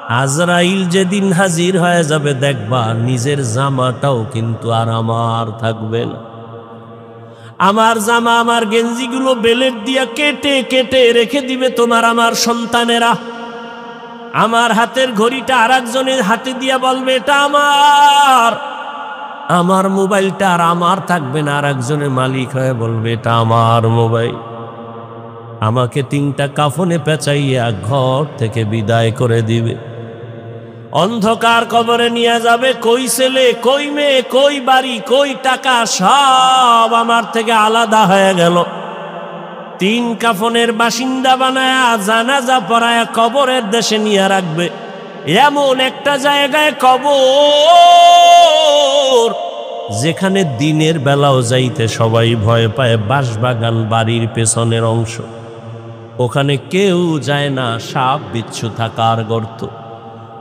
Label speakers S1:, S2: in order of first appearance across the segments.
S1: আজরাইল যেদিন হাজির হয়ে যাবে দেখবা নিজের জামাটাও কিন্তু আর আমার থাকবে না। আমার জামা আমার গেঞ্জিগুলো বেলেট দিয়া কেটে কেটে রেখে দিবে তোমার আমার সন্তানেরা। আমার হাতের ঘড়িটা আর একজনের হাতে দিয়া বলবে এটা আমার। আমার মোবাইলটা আর আমার থাকবে না, আর একজনের মালিক হয়ে বলবে এটা আমার মোবাইল। আমাকে 3টা কাফনে পেঁচাইয়া ঘর থেকে বিদায় করে দিবে। অন্ধকার কবরে নিয়ে যাবে। কই ছেলে, কই মেয়ে, কই বাড়ি, কই টাকা, সব আমার থেকে আলাদা হয়ে গেল। 3 কাফনের বাসিন্দা বানায়া জানাজা পড়ায়া কবরের দেশে নিয়ে রাখবে। এমন একটা জায়গায় কবর যেখানে দিনের বেলাও যাইতে সবাই ভয় পায়। বাঁশবাগান বাড়ির পেছনের অংশ, ওখানে কেউ যায় না, সাপ বিচ্ছু থাকার গর্ত।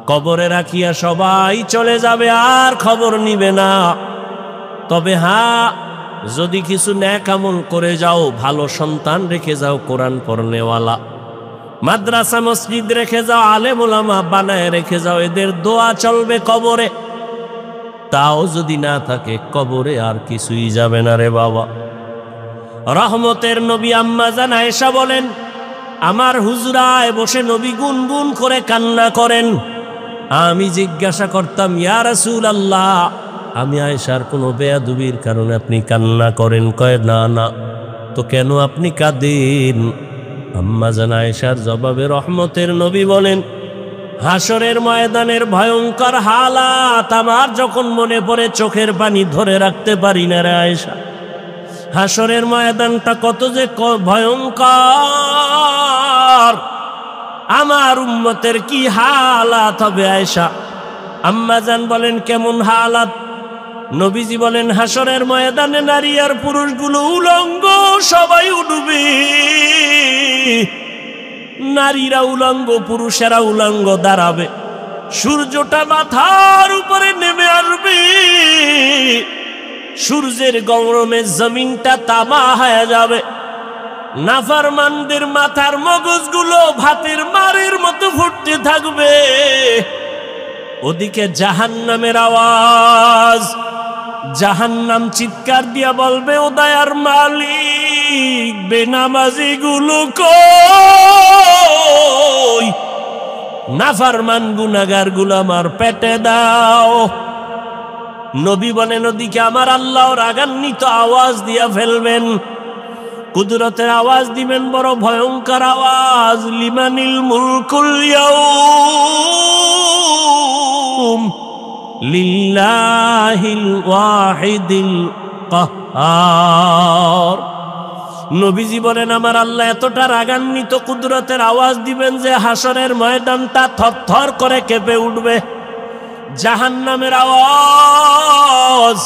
S1: কবরে রাখিয়া সবাই চলে যাবে, আর খবর নিবে না। তবে হ্যাঁ, যদি কিছু নেক আমল করে যাও, ভালো সন্তান রেখে যাও কোরআন পড়নেওয়ালা, মাদ্রাসা মসজিদ রেখে যাও, আলেম ওলামা বানায় রেখে যাও, এদের দোয়া চলবে কবরে। তাও যদি না থাকে কবরে আর কিছুই যাবে না রে বাবা। রহমতের নবী আম্মা জান আয়েশা বলেন, আমার হুজরায় বসে নবী গুনগুন করে কান্না করেন। আমি জিজ্ঞাসা করতাম, ইয়া রাসূলুল্লাহ, আমি আয়েশার কোনো বেয়াদবির কারণে আপনি কান্না করেন? কয় না না। তো কেন আপনি কাঁদেন? আম্মা জান আয়েশার জবাবে রহমতের নবী বলেন, হাসরের ময়দানের ভয়ঙ্কর হালাত আমার যখন মনে পড়ে চোখের পানি ধরে রাখতে পারি না রে আয়েশা। হাসরের ময়দানটা কত যে ভয়ঙ্কর, আমার উম্মতের কি হালাত হবে আয়েশা। আম্মা জান বলেন, কেমন হালাত? নবীজি বলেন, হাসরের ময়দানে নারী আর পুরুষগুলো উলঙ্গ, সবাই উঠবে। নারীরা উলঙ্গ, পুরুষেরা উলঙ্গ দাঁড়াবে। সূর্যটা মাথার উপরে নেমে আসবে। সূর্যের গরমে জমিনটা তামা হয়ে যাবে। নাফরমানদের মাথার মগজগুলো ভাতের মারের মতো ফুটতে থাকবে। ওদিকে জাহান্নামের আওয়াজ। জাহান্নাম চিৎকার দিয়া বলবে, ও দয়ার মালিক, বেনামাজি গুলো কই? নাফরমান গুনাহগার গুলো আমার পেটে দাও। নবী বলেন, ওদিকে আমার আল্লাহ রাগান্বিত আওয়াজ দিয়া ফেলবেন, কুদরতের আওয়াজ দিবেন, বড় ভয়ঙ্কর আওয়াজ। লিমানিল মুলকুল ইয়াউম লিল্লাহিল ওয়াহিদিল কাহ্হার। নবীজি বলেন, আমার আল্লাহ এতটা রাগান্বিত, কুদরতের আওয়াজ দিবেন যে হাসরের ময়দানটা থরথর করে কেঁপে উঠবে। জাহান্নামের আওয়াজ,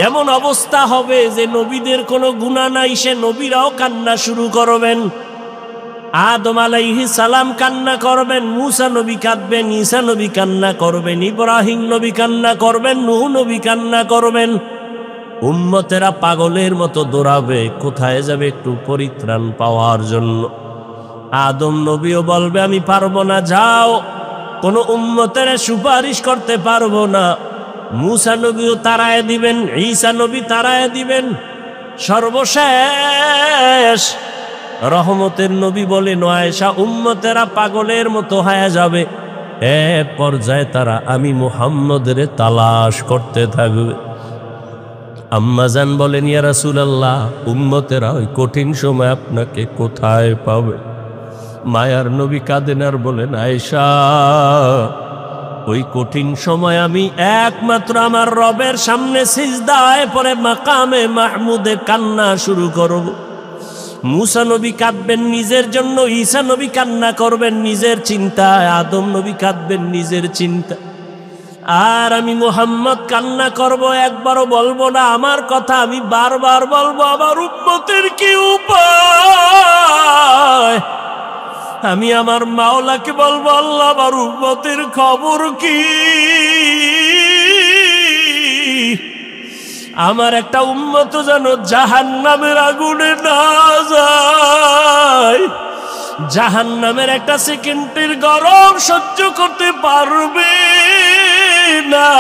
S1: এমন অবস্থা হবে যে নবীদের কোনো গুনাহ নাই, সে নবীরাও কান্না শুরু করবেন। আদম আলাইহিস সালাম কান্না করবেন, মূসা নবী কাঁদবেন, ঈসা নবী কান্না করবেন, ইব্রাহিম নবী কান্না করবেন, নূহ নবী কান্না করবেন। উম্মতেরা পাগলের মতো দৌড়াবে, কোথায় যাবে একটু পরিত্রাণ পাওয়ার জন্য। আদম নবীও বলবে, আমি পারবো না, যাও, কোনো উম্মতের সুপারিশ করতে পারবো না। মূসা নবীও তাড়ায় দিবেন, ঈসা নবী তাড়ায় দিবেন। সর্বশেষ রহমতের নবী বলেন, আয়েশা, উম্মতেরা পাগলের মতো হয়ে যাবে। এক পর্যায়ে তারা আমি মুহাম্মদের তালাশ করতে থাকবে। আম্মা জান বলেন, ইয়া রাসূলুল্লাহ, উম্মতেরা ওই কঠিন সময় আপনাকে কোথায় পাবে? মায়ার নবী কাঁদেন আর বলেন, আয়েশা, ওই কঠিন সময় আমি একমাত্র আমার রবের সামনে সিজদায় পড়ে মাকামে মাহমুদে কান্না শুরু করব। মূসা নবী কাঁদবেন নিজের জন্য, ঈসা নবী কান্না করবেন নিজের চিন্তায়, আদম নবী কাঁদবেন নিজের চিন্তা, আর আমি মুহাম্মদ কান্না করব, একবারও বলবো না আমার কথা, আমি বারবার বলবো, আমার উম্মতের কি উপায়? আমি আমার মাওলাকে বলবো, আল্লাহ, আমার উম্মতের খবর কি? আমার একটা উম্মত যেন জাহান্নামের আগুনে না যায়। জাহান্নামের একটা সেকেন্ডের গরম সহ্য করতে পারবে না।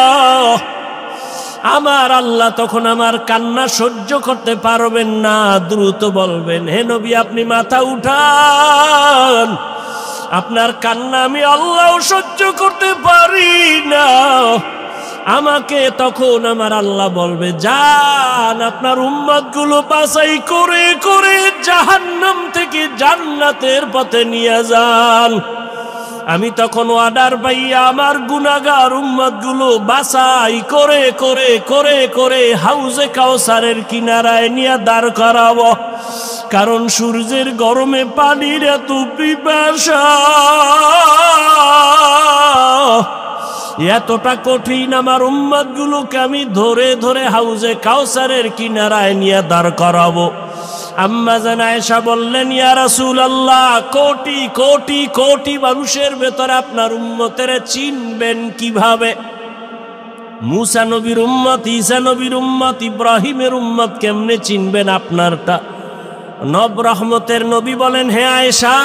S1: আমার আল্লাহ তখন আমার কান্না সহ্য করতে পারবেন না, দ্রুত বলবেন, হে নবী আপনি মাথা উঠান, আপনার কান্না আমি আল্লাহ সহ্য করতে পারি না। আমাকে তখন আমার আল্লাহ বলবে, যান আপনার উম্মতগুলো বাছাই করে করে জাহান্নাম থেকে জান্নাতের পথে নিয়ে যান। আমি তখন অর্ডার পাইয়া আমার গুনাহগার উম্মতগুলো বাছাই করে করে করে করে হাউজে কাউসারের কিনারায় নিয়ে দাঁড় করাবো। কারণ সূর্যের গরমে পানির এত পিপাসা, এতটা কঠিন, আমার উম্মতগুলোকে আমি ধরে ধরে হাউজে কাউসারের কিনারায় নিয়ে দাঁড় করাবো। আম্মা জান আয়েশা বললেন, ইয়া রাসূলুল্লাহ, কোটি কোটি কোটি মানুষের ভেতরে আপনার উম্মতের চিনবেন কিভাবে? মুসা নবীর উম্মত, ঈসা নবীর উম্মত, ইব্রাহিমের উম্মত কেমনে চিনবেন আপনারটা? নব রহমতের নবী বলেন, হে আয়েশা,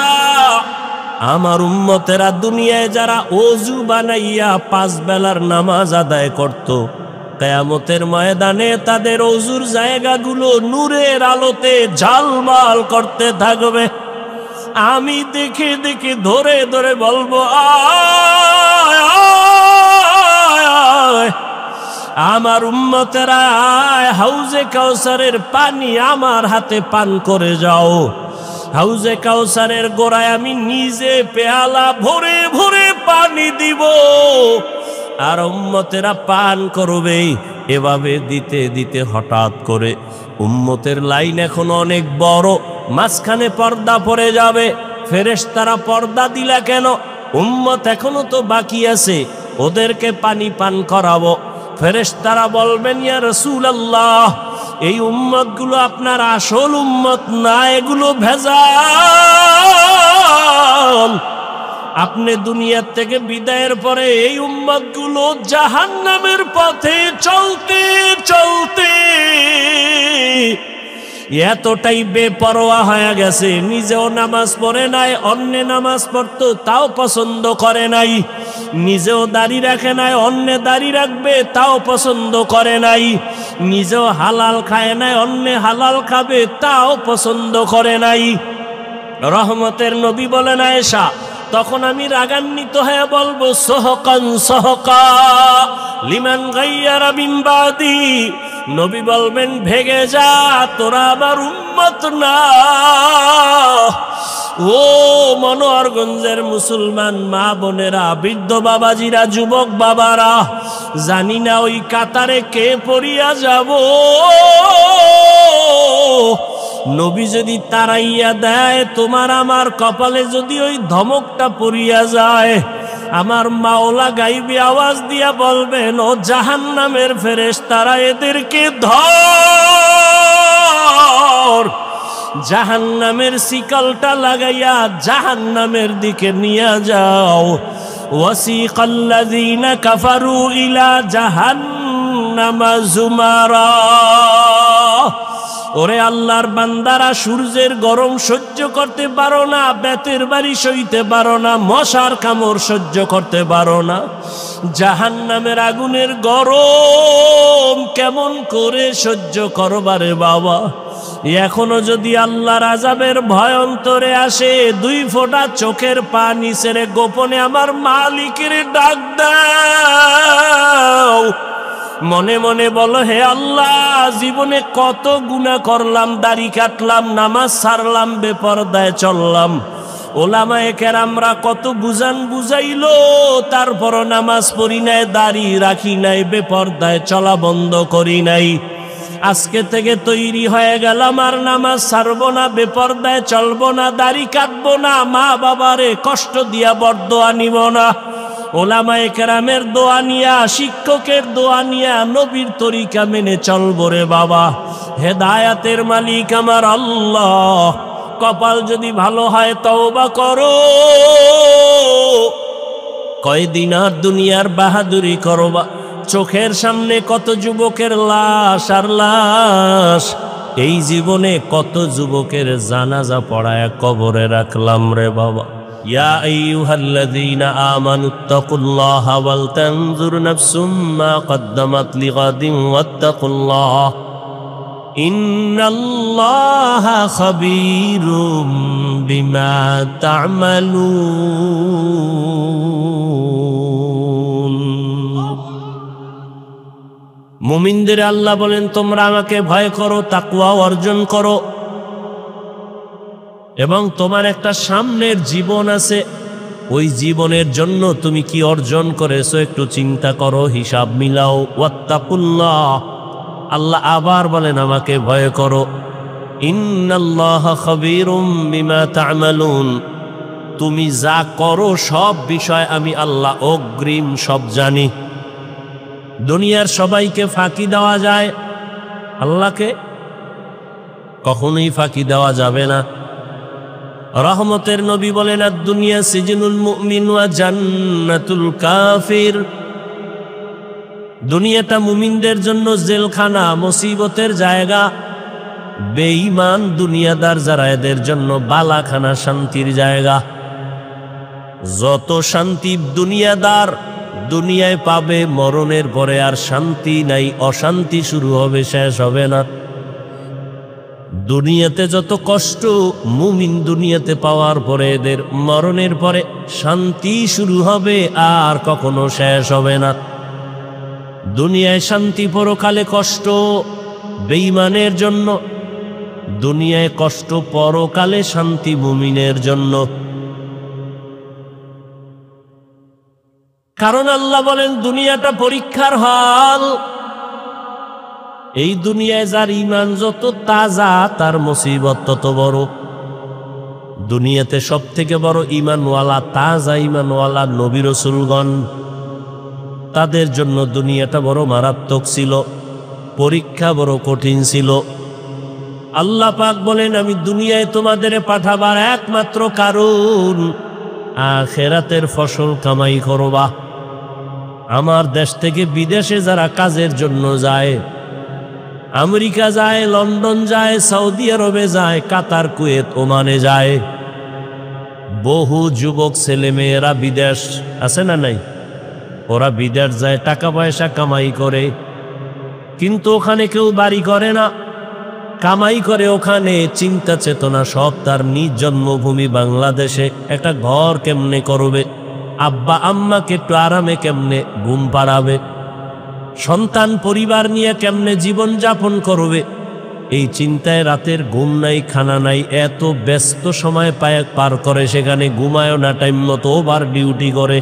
S1: আমার উম্মতেরা দুনিয়ায় যারা ওযু বানাইয়া 5 বেলার নামাজ আদায় করত, কিয়ামতের ময়দানে তাদের ওযুর জায়গাগুলো নূরের আলোতে ঝলমল করতে থাকবে। আমি দেখে দেখে ধরে ধরে বলবো, আয় আয়, আমার উম্মতেরা আয়, হাউজে কাউসারের পানি আমার হাতে পান করে যাও। হাউজে কাউসারের গোড়ায় আমি নিজে পেয়ালা ভরে ভরে পানি দিব, আর উম্মতেরা পান করবে। এভাবে দিতে দিতে হঠাৎ করে উম্মতের লাইন এখন অনেক বড়, মাঝখানে পর্দা পড়ে যাবে। ফেরেশতারা পর্দা দিলা কেন? উম্মত এখনো তো বাকি আছে, ওদেরকে পানি পান করাবো। ফেরেশতারা বলবেন, ইয়া রাসূলুল্লাহ, এই উম্মতগুলো আপনার আসল উম্মত না, এগুলো ভেজাল। আপনি দুনিয়ার থেকে বিদায়ের পরে এই উম্মতগুলো জাহান্নামের পথে চলতে চলতে এতটাই বেপরোয়া হয়ে গেছে, নিজেও নামাজ পড়ে নাই, অন্য নামাজ পড়তো তাও পছন্দ করে নাই, নিজেও দাড়ি রাখে নাই, অন্য দাড়ি রাখবে তাও পছন্দ করে নাই, নিজেও হালাল খায় নাই, অন্য হালাল খাবে তাও পছন্দ করে নাই। রহমতের নবী বলেন, আয়েশা, তখন আমি রাগান্বিত হয়ে বলবো, সহকান সহকা লিমান গাইয়ারা মিন বাদি। নবী বলবেন, ভেগে যা, তোরা আমার উম্মত না। ও মনোহরগঞ্জের মুসলমান মা বোনেরা, বৃদ্ধ বাবাজিরা, যুবক বাবারা, জানি না ওই কাতারে কে পড়িয়া যাব। নবী যদি তাড়াইয়া দেয়, তোমার আমার কপালে যদি ওই ধমকটা পড়িয়া যায়, আমার মাওলা গাইবি আওয়াজ দিয়া বলবেন, ও জাহান্নামের ফেরেশতারা, এদেরকে ধর, জাহান্নামের শিকলটা লাগাইয়া জাহান্নামের দিকে নিয়ে যাও। ওয়াসিকাল্লাযীনা কাফারু ইলা জাহান্নামা যুমারা। ওরে আল্লাহর বান্দারা, সূর্যের গরম সহ্য করতে পারো না, বেতের বাড়ি সইতে পারো না, মশার কামড় সহ্য করতে পারো না, জাহান্নামের আগুনের গরম কেমন করে সহ্য করবারে বাবা? এখনো যদি আল্লাহর আযাবের ভয় অন্তরে আসে, 2 ফোঁটা চোখের পানি ছেড়ে গোপনে আমার মালিকের ডাক দাও। মনে মনে বলো, হে আল্লাহ, জীবনে কত গুনাহ করলাম, দাড়ি কাটলাম, নামাজ ছাড়লাম, বেপরদায় চললাম, ওলামায়ে কেরামরা কত বুঝান বুঝাইলো, তারপরও নামাজ পড়ি নাই, দাড়ি রাখি নাই, বেপরদায় চলা বন্ধ করি নাই। আজকে থেকে তৈরি হয়ে গেলাম, আর নামাজ ছাড়বো না, বেপরদায় চলবো না, দাড়ি কাটবো না, মা বাবারে কষ্ট দিয়া বরদোয়া নিব না, ওলামায়ে কেরামের দোয়া নিয়া, শিক্ষকের দোয়া নিয়া নবীর তরিকা মেনে চলবো রে বাবা। হেদায়াতের মালিক আমার আল্লাহ, কপাল যদি ভালো হয় তওবা করো, কয়দিন আর দুনিয়ার বাহাদুরি করবা? চোখের সামনে কত যুবকের লাশ আর লাশ, এই জীবনে কত যুবকের জানাজা পড়ায় কবরে রাখলাম রে বাবা। ইয়া আইয়ুহাল্লাযীনা আমানুত্তাকুল্লাহা ওয়াল তানজুর নাফসুম মা কদ্দামাত লিগাদিন ওয়াত্তাকুল্লাহ ইন্নাল্লাহা খাবীরুম বিমা তা'মালুন। মুমিনদের আল্লাহ বলেন, তোমরা আমাকে ভয় করো, তাকওয়া অর্জন করো, এবং তোমার একটা সামনের জীবন আছে, ওই জীবনের জন্য তুমি কি অর্জন করেছো একটু চিন্তা করো, হিসাব মিলাও। ওয়াত্তাকুল্লাহ, আল্লাহ আবার বলেন আমাকে ভয় করো। ইন্নাল্লাহা খাবীরুম বিমা তা'মালুন, তুমি যা করো সব বিষয় আমি আল্লাহ অগ্রিম সব জানি। দুনিয়ার সবাইকে ফাঁকি দেওয়া যায়, আল্লাহকে কখনোই ফাঁকি দেওয়া যাবে না। রহমতের নবী বলেন, আদ-দুনিয়া সিজনুল মুমিন ওয়া জান্নাতুল কাফির, দুনিয়াটা মুমিনদের জন্য জেলখানা, মুসিবতের জায়গা। বেঈমান দুনিয়াদার যারা, এদের জন্য বালাখানা, শান্তির জায়গা। যত শান্তি দুনিয়াদার দুনিয়ায় পাবে, মরণের পরে আর শান্তি নাই, অশান্তি শুরু হবে, শেষ হবে না। দুনিয়াতে যত কষ্ট মুমিন দুনিয়াতে পাওয়ার পরে, এদের মরণের পরে শান্তি শুরু হবে, আর কখনো শেষ হবে না। দুনিয়ায় শান্তি, পরকালে কষ্ট বেঈমানের জন্য। দুনিয়ায় কষ্ট, পরকালে শান্তি মুমিনের জন্য। কারণ আল্লাহ বলেন দুনিয়াটা পরীক্ষার হল। এই দুনিয়ায় যার ঈমান যত তাজা, তার মুসিবত তত বড়। দুনিয়াতে সব থেকে বড় ঈমানওয়ালা, তাজা ঈমানওয়ালা নবী রাসূলগণ, তাদের জন্য দুনিয়াটা বড় মারাত্মক ছিল, পরীক্ষা বড় কঠিন ছিল। আল্লাহ পাক বলেন, আমি দুনিয়ায় তোমাদের পাঠাবার একমাত্র কারণ আখিরাতের ফসল কামাই করবা। আমার দেশ থেকে বিদেশে যারা কাজের জন্য যায়, আমেরিকা যায়, লন্ডন যায়, সৌদি আরবে যায়, কাতার, কুয়েত, ওমানে যায়, বহু যুবক ছেলে মেয়েরা বিদেশ আছে না নাই, ওরা বিদেশ যায়, টাকা পয়সা কামাই করে, কিন্তু ওখানে কেউ বাড়ি করে না, কামাই করে ওখানে, চিন্তা চেতনা সব তার নিজ জন্মভূমি বাংলাদেশে একটা ঘর কেমনে করবে, আব্বা আম্মাকে একটু আরামে কেমনে ঘুম পাড়াবে, সন্তান পরিবার নিয়ে কেমনে জীবন যাপন করবে, এই চিন্তায় রাতের ঘুম নাই, খানা নাই, এত ব্যস্ত সময় পার করে, সেখানে ঘুমায়ও না টাইম মতো, ওভার ডিউটি করে,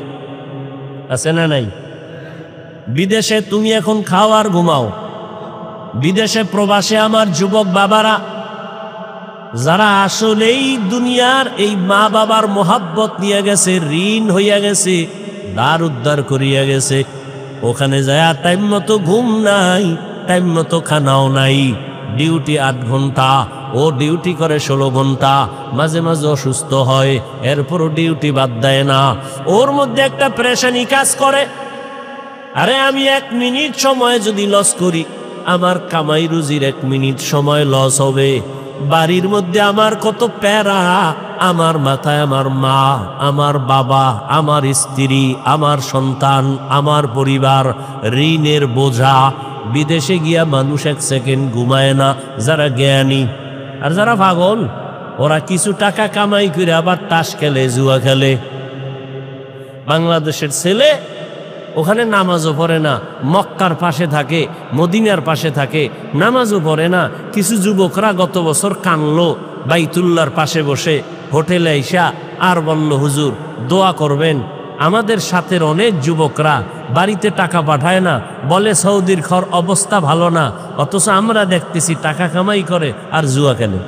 S1: আছে না নাই? বিদেশে তুমি এখন খাও আর ঘুমাও। বিদেশে প্রবাসে আমার যুবক বাবারা, যারা আসলেই দুনিয়ার এই মা বাবার মোহাব্বত নিয়ে গেছে, ঋণ হইয়া গেছে, দ্বার উদ্ধার করিয়া গেছে, ওখানে যায় টাইম মতো ঘুম নাই, টাইম মতো খানাও নাই, ডিউটি 8 ঘন্টা, ও ডিউটি করে 16 ঘন্টা, মাঝে মাঝে অসুস্থ হয়, এরপরও ডিউটি বাদ দেয় না। ওর মধ্যে একটা পেরেশানি কাজ করে, আরে আমি 1 মিনিট সময় যদি লস করি, আমার কামাই রুজির 1 মিনিট সময় লস হবে। বাড়ির মধ্যে আমার কত প্যারা, আমার মাথায় আমার মা, আমার বাবা, আমার স্ত্রী, আমার সন্তান, আমার পরিবার, ঋণের বোঝা। বিদেশে গিয়া মানুষ 1 সেকেন্ড ঘুমায় না, যারা জ্ঞানী। আর যারা পাগল, ওরা কিছু টাকা কামাই করে আবার তাস খেলে, জুয়া খেলে। বাংলাদেশের ছেলে ওখানে নামাজও পড়ে না, মক্কার পাশে থাকে, মদিনার পাশে থাকে, নামাজও পড়ে না। কিছু যুবকরা গত বছর কানলো বাইতুল্লাহর পাশে বসে, হোটেলে আইসা আর বলল, হুজুর দোয়া করবেন। আমাদের সাথে অনেক যুবকরা বাড়িতে টাকা পাঠায় না, বলে সৌদির অবস্থা ভালো না, অথচ আমরা দেখতেছি টাকা কামাই করে আর জুয়া খেলে।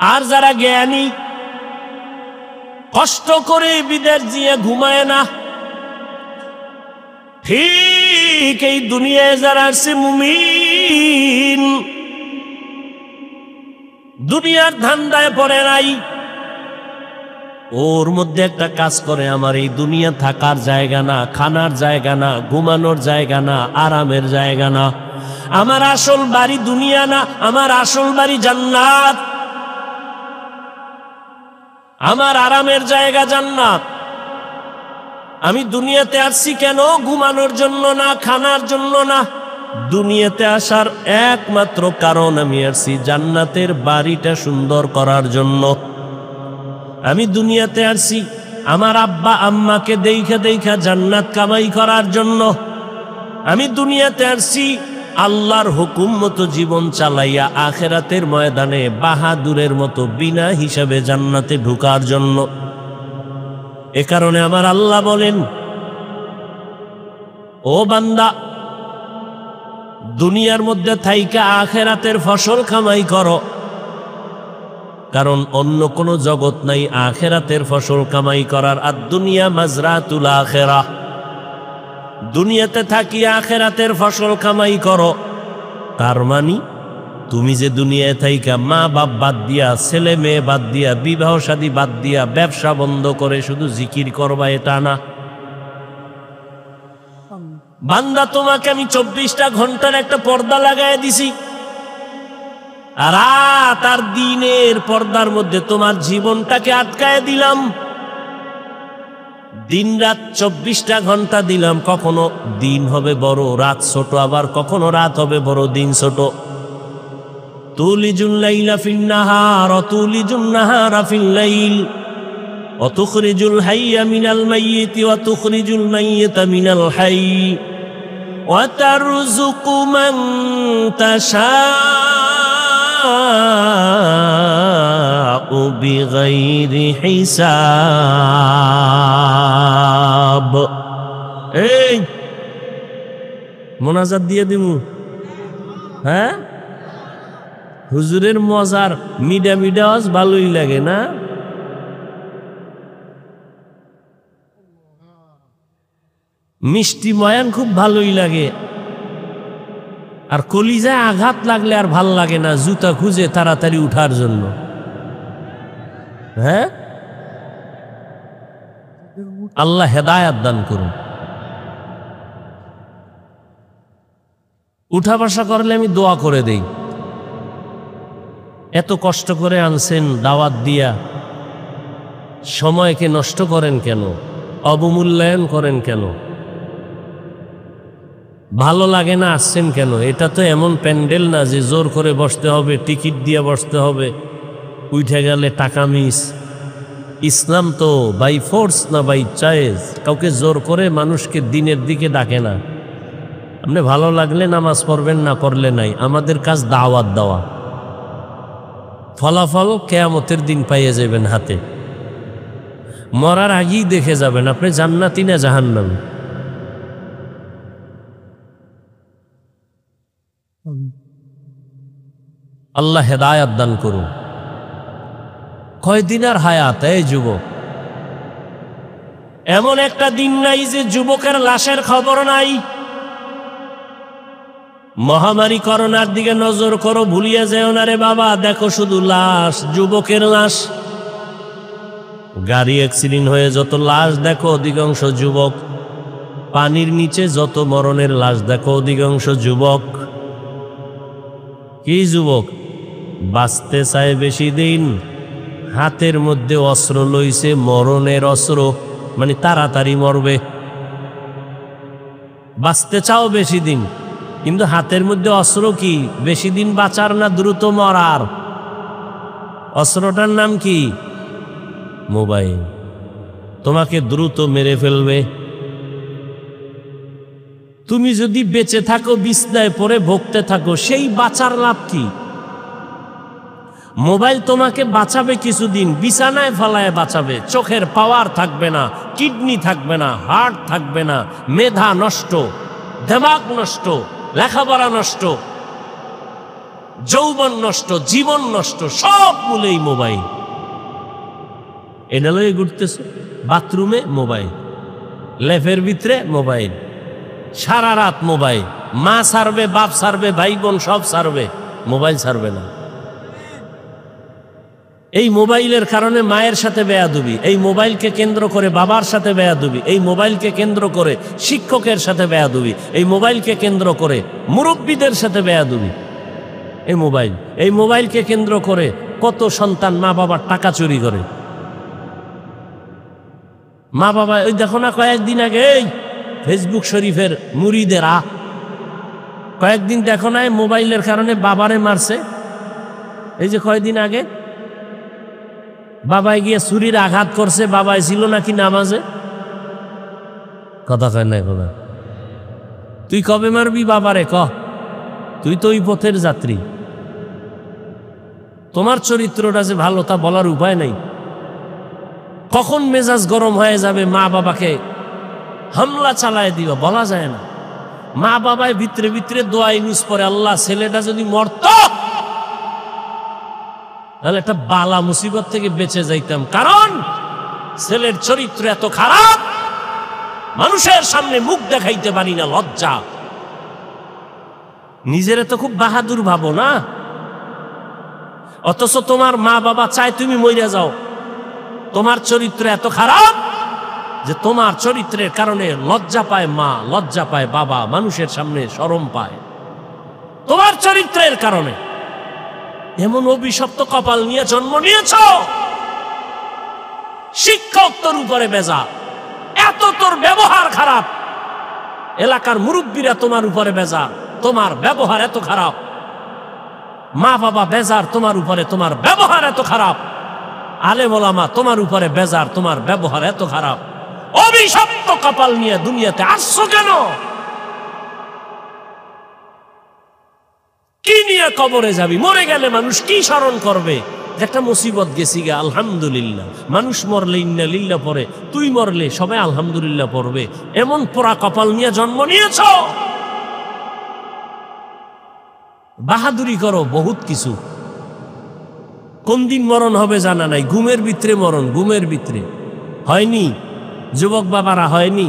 S1: আর যারা জ্ঞানী, কষ্ট করে বিদেশ দিয়ে ঘুমায় না, ঠিক এই দুনিয়ায় যারা আছে মুমিন, দুনিয়ার ধান্দায় পড়ে নাই, ওর মধ্যে একটা কাজ করে, আমার এই দুনিয়া থাকার জায়গা না, খানার জায়গা না, ঘুমানোর জায়গা না, আরামের জায়গা না। আমার আসল বাড়ি দুনিয়া না, আমার আসল বাড়ি জান্নাত। আমার আরামের জায়গা জান্নাত। আমি দুনিয়াতে আসছি কেন? ঘুমানোর জন্য না, খানার জন্য না। দুনিয়াতে আসার একমাত্র কারণ, আমি আসছি জান্নাতের বাড়িটা সুন্দর করার জন্য। আমি দুনিয়াতে আসছি আমার আব্বা আম্মাকে দেখা দেখা জান্নাত কামাই করার জন্য। আমি দুনিয়াতে আসছি আল্লাহর হুকুম মতো জীবন চালাইয়া আখেরাতের ময়দানে বাহাদুরের মতো বিনা হিসাবে জান্নাতে ঢোকার জন্য। এ কারণে আমার আল্লাহ বলেন, ও বান্দা, দুনিয়ার মধ্যে থাইকা আখেরাতের ফসল কামাই করো, কারণ অন্য কোনো জগৎ নাই আখেরাতের ফসল কামাই করার। আর দুনিয়া মাজরাতুল আখেরাহ, দুনিয়াতে থাকি আখেরাতের ফসল কামাই করো। তার মানে তুমি যে দুনিয়ায় থাইকা মা বাপ বাদ দিয়া, ছেলে মেয়ে বাদ দিয়া, বিবাহ শাদী বাদ দিয়া, ব্যবসা বন্ধ করে শুধু জিকির করবা, এটা না। বান্দা, তোমাকে আমি 24টা ঘন্টার একটা পর্দা লাগাই দিছি, রাত আর দিনের পর্দার মধ্যে তোমার জীবনটাকে আটকায় দিলাম। দিন রাত 24টা ঘন্টা দিলাম। কখনো দিন হবে বড়, রাত ছোট, আবার কখনো রাত হবে বড়, দিন ছোট। তুলিজুল লাইলা ফিন নাহার ওয়া তুলিজুন নাহারা ফিল লাইল ওয়া তুখরিজুল হাইয়া মিনাল মাইয়িতি ওয়া তুখরিজুল মাইয়িতা মিনাল হাইয়্যি ওয়া তারযুকু মান তাশাউ বিগাইরি হিসাব। এই মোনাজাত দিয়ে দিমু, হ্যাঁ? হুজুরের মজার মিডা মিডা আওয়াজ ভালোই লাগে না? মিষ্টি ময়ান খুব ভালোই লাগে। আর কলিজায় আঘাত লাগলে আর ভাল লাগে না, জুতা খুঁজে তাড়াতাড়ি উঠার জন্য। হ্যাঁ, আল্লাহ হেদায়াত দান করুন। উঠা বসা করলে আমি দোয়া করে দেই। এত কষ্ট করে আনছেন দাওয়াত দিয়া, সময়কে নষ্ট করেন কেন? অবমূল্যায়ন করেন কেন? ভালো লাগে না আসছেন কেন? এটা তো এমন প্যান্ডেল না যে জোর করে বসতে হবে, টিকিট দিয়ে বসতে হবে, উঠে গেলে টাকা মিস। ইসলাম তো বাই ফোর্স না বাই চয়েস, কাউকে জোর করে মানুষকে দিনের দিকে ডাকে না। আপনি ভালো লাগলে নামাজ পড়বেন, না পড়লে নাই। আমাদের কাজ দাওয়াত দেওয়া। ফলাফল কিয়ামতের দিন পাইয়ে যাবেন হাতে। মরার আগেই দেখে যাবেন আপনি জান্নাতি না জাহান্নামী। আল্লাহ হেদায়াত দান করুন। কয়দিন আর হায়াত এই যুবক? এমন একটা দিন নাই যে যুবকের লাশের খবর নাই। মহামারী করোনার দিকে নজর করো, ভুলিয়া যেও না রে বাবা। দেখো শুধু লাশ, যুবকের লাশ। গাড়ি অ্যাক্সিডেন্ট হয়ে যত লাশ দেখো, অধিকাংশ যুবক। পানির নিচে যত মরণের লাশ দেখো, অধিকাংশ যুবক। কি যুবক? বাঁচতে চায় বেশি দিন, হাতের মধ্যে অস্ত্র লইছে, মরণের অস্ত্র, মানে তাড়াতাড়ি মরবে। বাঁচতে চাও বেশি দিন, কিন্তু হাতের মধ্যে অস্ত্র কি? বেশি দিন বাঁচার না দ্রুত মরার? অস্ত্রটার নাম কি? মোবাইল। তোমাকে দ্রুত মেরে ফেলবে। তুমি যদি বেঁচে থাকো, বিছনায় পড়ে ভুগতে থাকো, সেই বাঁচার লাভ কি? মোবাইল তোমাকে বাঁচাবে কিছুদিন, বিছানায় ফালায় বাঁচাবে। চোখের পাওয়ার থাকবে না, কিডনি থাকবে না, হার্ট থাকবে না, মেধা নষ্ট, দিমাগ নষ্ট, লেখাপড়া নষ্ট, যৌবন নষ্ট, জীবন নষ্ট, সব মূলেই মোবাইল। এটা লয়ে ঘুরতেছ, বাথরুমে মোবাইল, লেফের ভিতরে মোবাইল, সারা রাত মোবাইল। মা ছাড়বে, বাপ ছাড়বে, ভাই বোন সব ছাড়বে, মোবাইল ছাড়বে না। এই মোবাইলের কারণে মায়ের সাথে বেয়াদবি, এই মোবাইলকে কেন্দ্র করে বাবার সাথে বেয়াদবি, এই মোবাইলকে কেন্দ্র করে শিক্ষকের সাথে বেয়াদবি, এই মোবাইলকে কেন্দ্র করে মুরব্বীদের সাথে বেয়াদবি। এই মোবাইলকে কেন্দ্র করে কত সন্তান মা বাবার টাকা চুরি করে। মা বাবা ওই দেখো না, কয়েকদিন আগে এই ফেসবুক শরীফের মুরিদেরা কয়েকদিন দেখো না মোবাইলের কারণে বাবারে মারছে। এই যে কয়েকদিন আগে বাবাই গিয়ে ছুরির আঘাত করছে, বাবাই ছিল নাকি নামাজে। কথা কয় না কথা, তুই কবে মারবি বাবারে ক? তুই তো ওই পথের যাত্রী, তোমার চরিত্রটা যে ভালো তা বলার উপায় নাই। কখন মেজাজ গরম হয়ে যাবে মা বাবাকে হামলা চালায় দিবা বলা যায় না। মা বাবায় ভিতরে ভিতরে দোয়া ইউজ করে, আল্লাহ ছেলেটা যদি মরত তাহলে একটা বালা মুসিবত থেকে বেঁচে যাইতাম, কারণ ছেলের চরিত্র এত খারাপ মানুষের সামনে মুখ দেখাইতে পারি না, লজ্জা। নিজেরে তো খুব বাহাদুর ভাবো না, অথচ তোমার মা বাবা চায় তুমি মইরা যাও। তোমার চরিত্র এত খারাপ যে তোমার চরিত্রের কারণে লজ্জা পায় মা, লজ্জা পায় বাবা, মানুষের সামনে শরম পায় তোমার চরিত্রের কারণে। এমন অভিশপ্ত কপাল নিয়ে জন্ম নিয়েছ, শিক্ষক তোর উপরে বেজা, এত তোর ব্যবহার খারাপ, এলাকার মুরব্বীরা তোমার উপরে বেজা, তোমার ব্যবহার এত খারাপ, মা বাবা বেজার তোমার উপরে, তোমার ব্যবহার এত খারাপ, আলেম ওলামা তোমার উপরে বেজার, তোমার ব্যবহার এত খারাপ। অভিশপ্ত কপাল নিয়ে দুনিয়াতে আসছো কেন? কি নিয়ে কবরে যাবি? মরে গেলে মানুষ কি স্মরণ করবে? একটা মুসিবত গেছি গে আলহামদুলিল্লাহ। মানুষ মরলে ইন্না লিল্লাহ পড়ে, তুই মরলে সবাই আলহামদুলিল্লাহ পড়বে। এমন পোড়া কপাল নিয়ে জন্ম নিয়েছ, বাহাদুরি করো বহুত কিছু। কোন দিন মরণ হবে জানা নাই, ঘুমের ভিতরে মরণ, ঘুমের ভিতরে হয়নি। যুবক বাবারা হয়নি,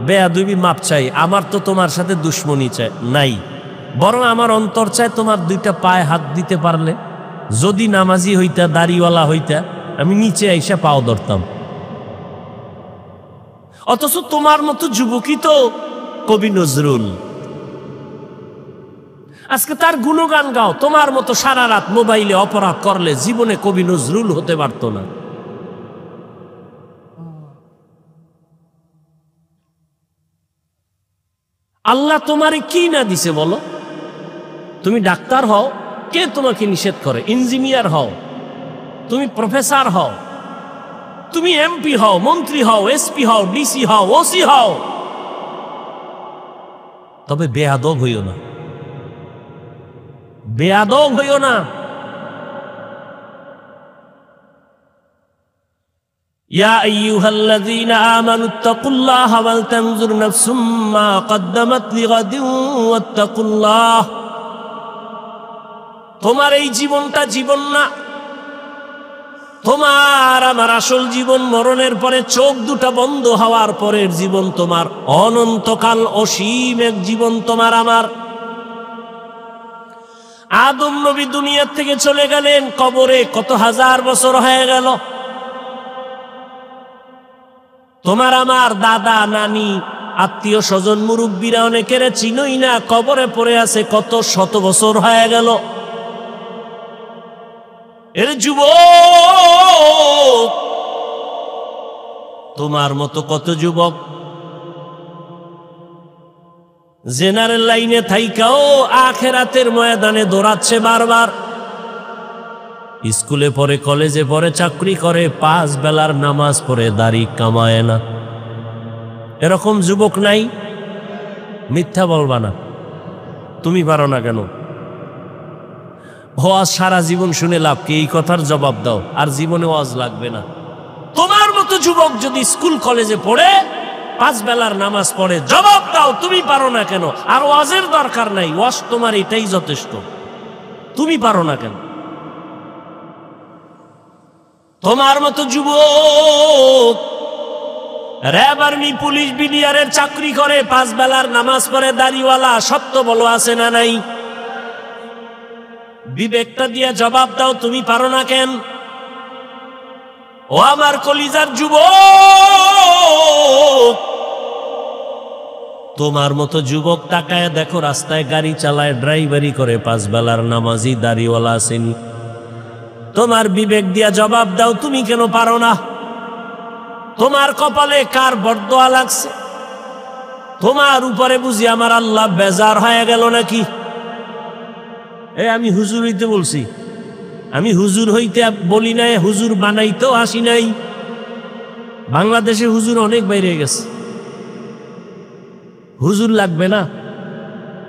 S1: বেয়াদবি মাপ চাই। আমার তো তোমার সাথে দুশ্মনী চাই নাই, বরং আমার অন্তর চায় তোমার দুইটা পায়ে হাত দিতে পারলে, যদি নামাজি হইতা, দাড়িওয়ালা হইতা, আমি নিচে আইসা পাও ধরতাম। অথচ তোমার মতো যুবকই তো কবি নজরুল, আজকে তার গুণগান গাও। তোমার মতো সারা রাত মোবাইলে অপরাধ করলে জীবনে কবি নজরুল হতে পারতো না। আল্লাহ তোমারে কি না দিছে বলো? তুমি ডাক্তার হও, কে তোমাকে নিষেধ করে? ইঞ্জিনিয়ার হও, তুমি প্রফেসর হও, তুমি এমপি হও, মন্ত্রী হও, এসপি হও, ডিসি হও, ওসি হও, তবে বেয়াদব হইও না, বেয়াদব হইও না। ইয়া আইয়ুহাল্লাযীনা আমানুত্তাকুল্লাহা ওয়াল তানজুর নাফসুম মা কদ্দামাত লিগাদিন ওয়াত্তাকুল্লাহ। তোমার এই জীবনটা জীবন না, তোমার আমার আসল জীবন মরণের পরে, চোখ দুটা বন্ধ হওয়ার পরের জীবন তোমার, অনন্তকাল অসীম এক জীবন তোমার আমার। আদম নবী দুনিয়া থেকে চলে গেলেন, কবরে কত হাজার বছর হয়ে গেল। তোমার আমার দাদা নানি আত্মীয় স্বজন মুরব্বীরা অনেকের চিনই না, কবরে পড়ে আছে কত শত বছর হয়ে গেল। এর যুবক, তোমার মতো কত যুবক জেনারেল লাইনে থাইকাও আখেরাতের ময়দানে দৌড়াচ্ছে বারবার। স্কুলে পড়ে, কলেজে পড়ে, চাকরি করে, 5 বেলার নামাজ পড়ে, দাড়ি কামায় না। এরকম যুবক নাই? মিথ্যা বলবা না। তুমি পারো না কেন? ওয়াজ সারা জীবন শুনে লাভ কি? এই কথার জবাব দাও, আর জীবনে ওয়াজ লাগবে না। তোমার মতো যুবক যদি স্কুল কলেজে পড়ে, 5 বেলার নামাজ পড়ে, জবাব দাও তুমি পারো না কেন? আর ওয়াজের দরকার নাই, ওয়াজ তোমার এটাই যথেষ্ট। তুমি পারো না কেন? তোমার মতো যুবক র‍্যাব, আর্মি, পুলিশ, বিডিআরের চাকরি করে, 5 বেলার নামাজ পড়ে, দাড়িওয়ালা, সত্য বলো আছে না নাই? বিবেকটা দিয়ে জবাব দাও, তুমি পারো না কেন? ও আমার কলিজার যুবক, তোমার মতো যুবক তাকায় দেখো, রাস্তায় গাড়ি চালায়, ড্রাইভারি করে, 5 বেলার নামাজি দাড়িওয়ালা আসেনি। তোমার বিবেক দিয়া জবাব দাও, তুমি কেন পারো না? তোমার কপালে কার বরদোয়া লাগছে? তোমার উপরে বুঝি আমার আল্লাহ বেজার হয়ে গেল নাকি? আমি হুজুর হইতে বলছি, আমি হুজুর হইতে বলি নাই, হুজুর বানাইতেও আসি নাই। বাংলাদেশে হুজুর অনেক বাইরে গেছে, হুজুর লাগবে না।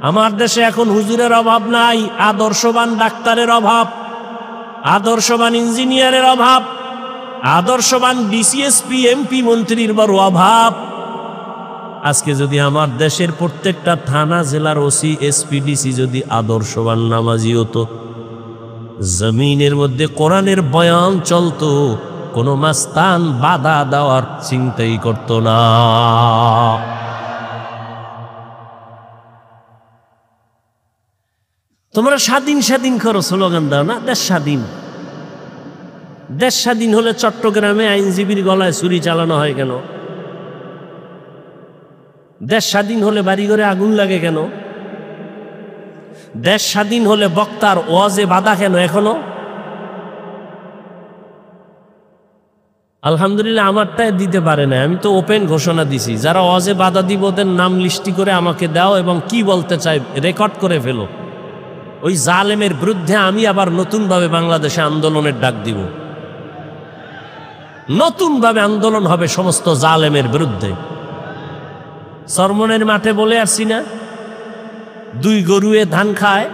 S1: আমার দেশে এখন হুজুরের অভাব নাই, আদর্শবান ডাক্তারের অভাব, আদর্শবান ইঞ্জিনিয়ারের অভাব, আদর্শবান ডিসিএসপি এমপি মন্ত্রীর বড় অভাব। আজকে যদি আমার দেশের প্রত্যেকটা থানা, জেলার ওসি, এসপি, ডিসি যদি আদর্শবান নামাজি হতো, জমিনের মধ্যে কোরআনের বয়ান চলতো, কোনো মাস্তান বাধা দেওয়ার চিন্তাই করত না। তোমরা স্বাধীন স্বাধীন করো, স্লোগান দাও না, দেশ স্বাধীন। দেশ স্বাধীন হলে চট্টগ্রামে আইনজীবীর গলায় ছুরি চালানো হয় কেন? দেশ স্বাধীন হলে বাড়িঘরে আগুন লাগে কেন? দেশ স্বাধীন হলে বক্তার ওয়াজে বাধা কেন এখনো? আলহামদুলিল্লাহ আমারটাই দিতে পারে না, আমি তো ওপেন ঘোষণা দিছি, যারা ওয়াজে বাধা দিব ওদের নাম লিস্টি করে আমাকে দাও এবং কি বলতে চাই রেকর্ড করে ফেলো। ওই জালেমের বিরুদ্ধে আমি আবার নতুনভাবে বাংলাদেশে আন্দোলনের ডাক দিব। নতুনভাবে আন্দোলন হবে সমস্ত জালেমের বিরুদ্ধে। চরমনের মাঠে বলে আসছি না, 2 গরুয়ে ধান খায়,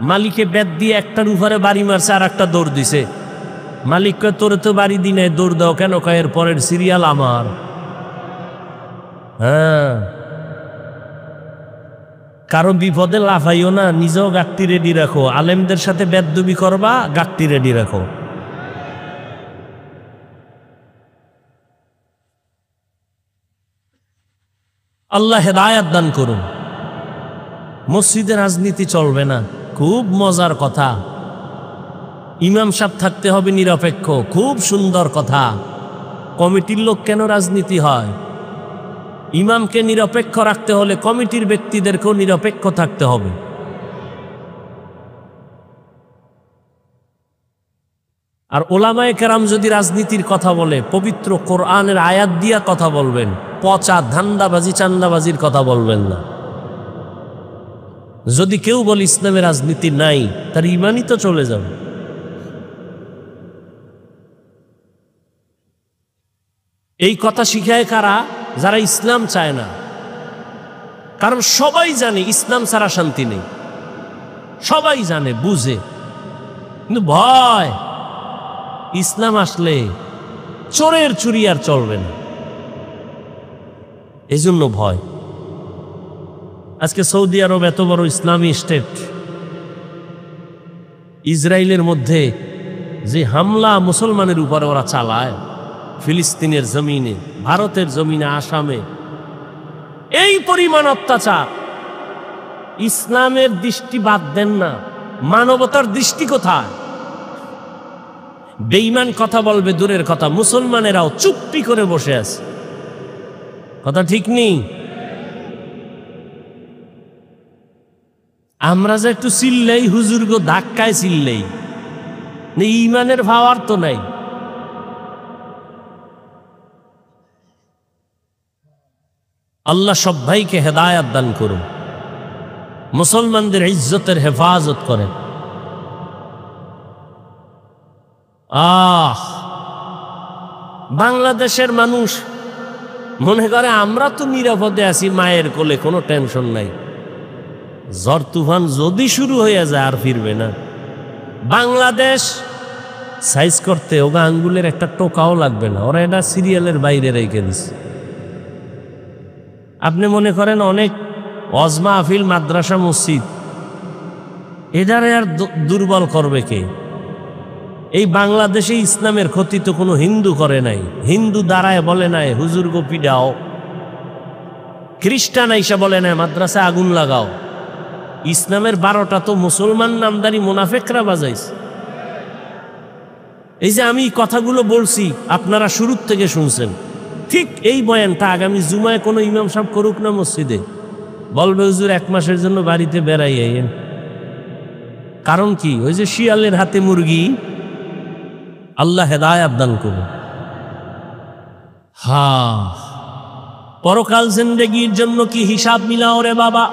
S1: মালিকে বেত দিয়ে একটার উপরে বাড়ি মারছে আর একটা দৌড় দিছে। মালিক কয় তোরে তো বাড়ি দি নাই, দৌড় দাও কেন? কয় এর পরের সিরিয়াল আমার। হ্যাঁ, কারো বিপদে লাফাইও না, নিজেও গাকটি রেডি রাখো। আলেমদের সাথে বেদবি করবা, গাকটি রেডি রাখো। আল্লাহ হেদায়াত দান করুন। মসজিদে রাজনীতি চলবে না, খুব মজার কথা। ইমাম সাহেব থাকতে হবে নিরপেক্ষ, খুব সুন্দর কথা। কমিটির লোক কেন রাজনীতি হয়? ইমামকে নিরপেক্ষ রাখতে হলে কমিটির ব্যক্তিদেরকেও নিরপেক্ষ থাকতে হবে। আর ওলামায়ে কেরাম যদি রাজনীতির কথা বলে, পবিত্র কোরআনের আয়াত দিয়া কথা বলবেন, পচা ধান্দাবাজি চান্দাবাজির কথা বলবেন না। যদি কেউ বলে ইসলামে রাজনীতি নাই, তার ইমানই তো চলে যাবে। এই কথা শিখায় কারা? যারা ইসলাম চায় না। কারণ সবাই জানে ইসলাম ছাড়া শান্তি নেই, সবাই জানে, বুঝে, কিন্তু ভয়, ইসলাম আসলে চোরের চুরি আর চলবে না, এই জন্য ভয়। আজকে সৌদি আরব এত বড় ইসলামী স্টেট, ইসরায়েলের মধ্যে যে হামলা মুসলমানের উপরে ওরা চালায়, ফিলিস্তিনের জমিনে, ভারতের জমিনে, আসামে, এই পরিমাণ অত্যাচার, ইসলামের দৃষ্টি বাদ দেন না, মানবতার দৃষ্টি কোথায়? বেঈমান কথা বলবে দূরের কথা, মুসলমানেরাও চুপটি করে বসে আছে। কথা ঠিক নেই? আমরা যে একটু চিল্লাই, হুজুর গো ধাক্কায় চিল্লাই, ঈমানের ভাওয়ার তো নাই। আল্লাহ সব ভাইকে হেদায়াত দান করুন, মুসলমানদের ইজ্জতের হেফাজত করেন। বাংলাদেশের মানুষ মনে করে আমরা তো নিরাপদে আছি, মায়ের কোলে, কোনো টেনশন নাই। ঝড় তুফান যদি শুরু হয়ে যায় আর ফিরবে না। বাংলাদেশ সাইজ করতে ওগা আঙ্গুলের একটা টোকাও লাগবে না, ওরা এটা সিরিয়ালের বাইরে রেখে দিচ্ছে। আপনি মনে করেন অনেক ওয়াজ মাহফিল, মাদ্রাসা, মসজিদ, এটারে আর দুর্বল করবে কে? এই বাংলাদেশে ইসলামের ক্ষতি তো কোনো হিন্দু করে নাই, হিন্দু দাঁড়ায় বলে নাই হুজুর গো পিডাও, খ্রিস্টান আইসা বলে নাই মাদ্রাসায় আগুন লাগাও। ইসলামের 12টা তো মুসলমান নামদারি মুনাফেকরা বাজাইছে। এই যে আমি কথাগুলো বলছি আপনারা শুরু থেকে শুনছেন, ঠিক এই বয়ানটা আগামী জুমায় কোনো ইমাম সাহেব করুক না মসজিদে, বলবে হুজুর 1 মাসের জন্য বাড়িতে বেড়াই আইয়েন। কারণ কি? ওই যে শিয়ালের হাতে মুরগি, আল্লাহ হেদায়েত দান করুন। পরকাল জিন্দেগির জন্য কি হিসাব মিলাও রে বাবা।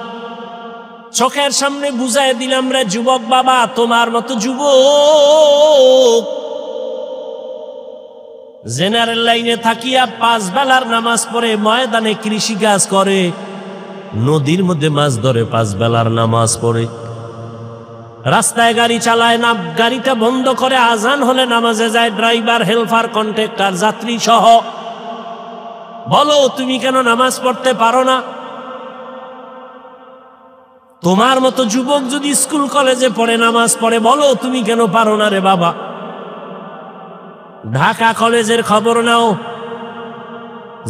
S1: চোখের সামনে বুঝাই দিলাম রে যুবক বাবা, তোমার মতো যুবক জেনারেল লাইনে থাকিয়া 5 বেলার নামাজ পড়ে ময়দানে কৃষি কাজ করে, নদীর মধ্যে মাছ ধরে 5 বেলার নামাজ পড়ে, রাস্তায় গাড়ি চালায় না, গাড়িটা বন্ধ করে আজান হলে নামাজে যায়, ড্রাইভার, হেল্পার, কন্ট্রাক্টর, যাত্রী সহ। বলো তুমি কেন নামাজ পড়তে পারো না? তোমার মতো যুবক যদি স্কুল কলেজে পড়ে নামাজ পড়ে, বলো তুমি কেন পারো না রে বাবা? ঢাকা কলেজের খবর নাও,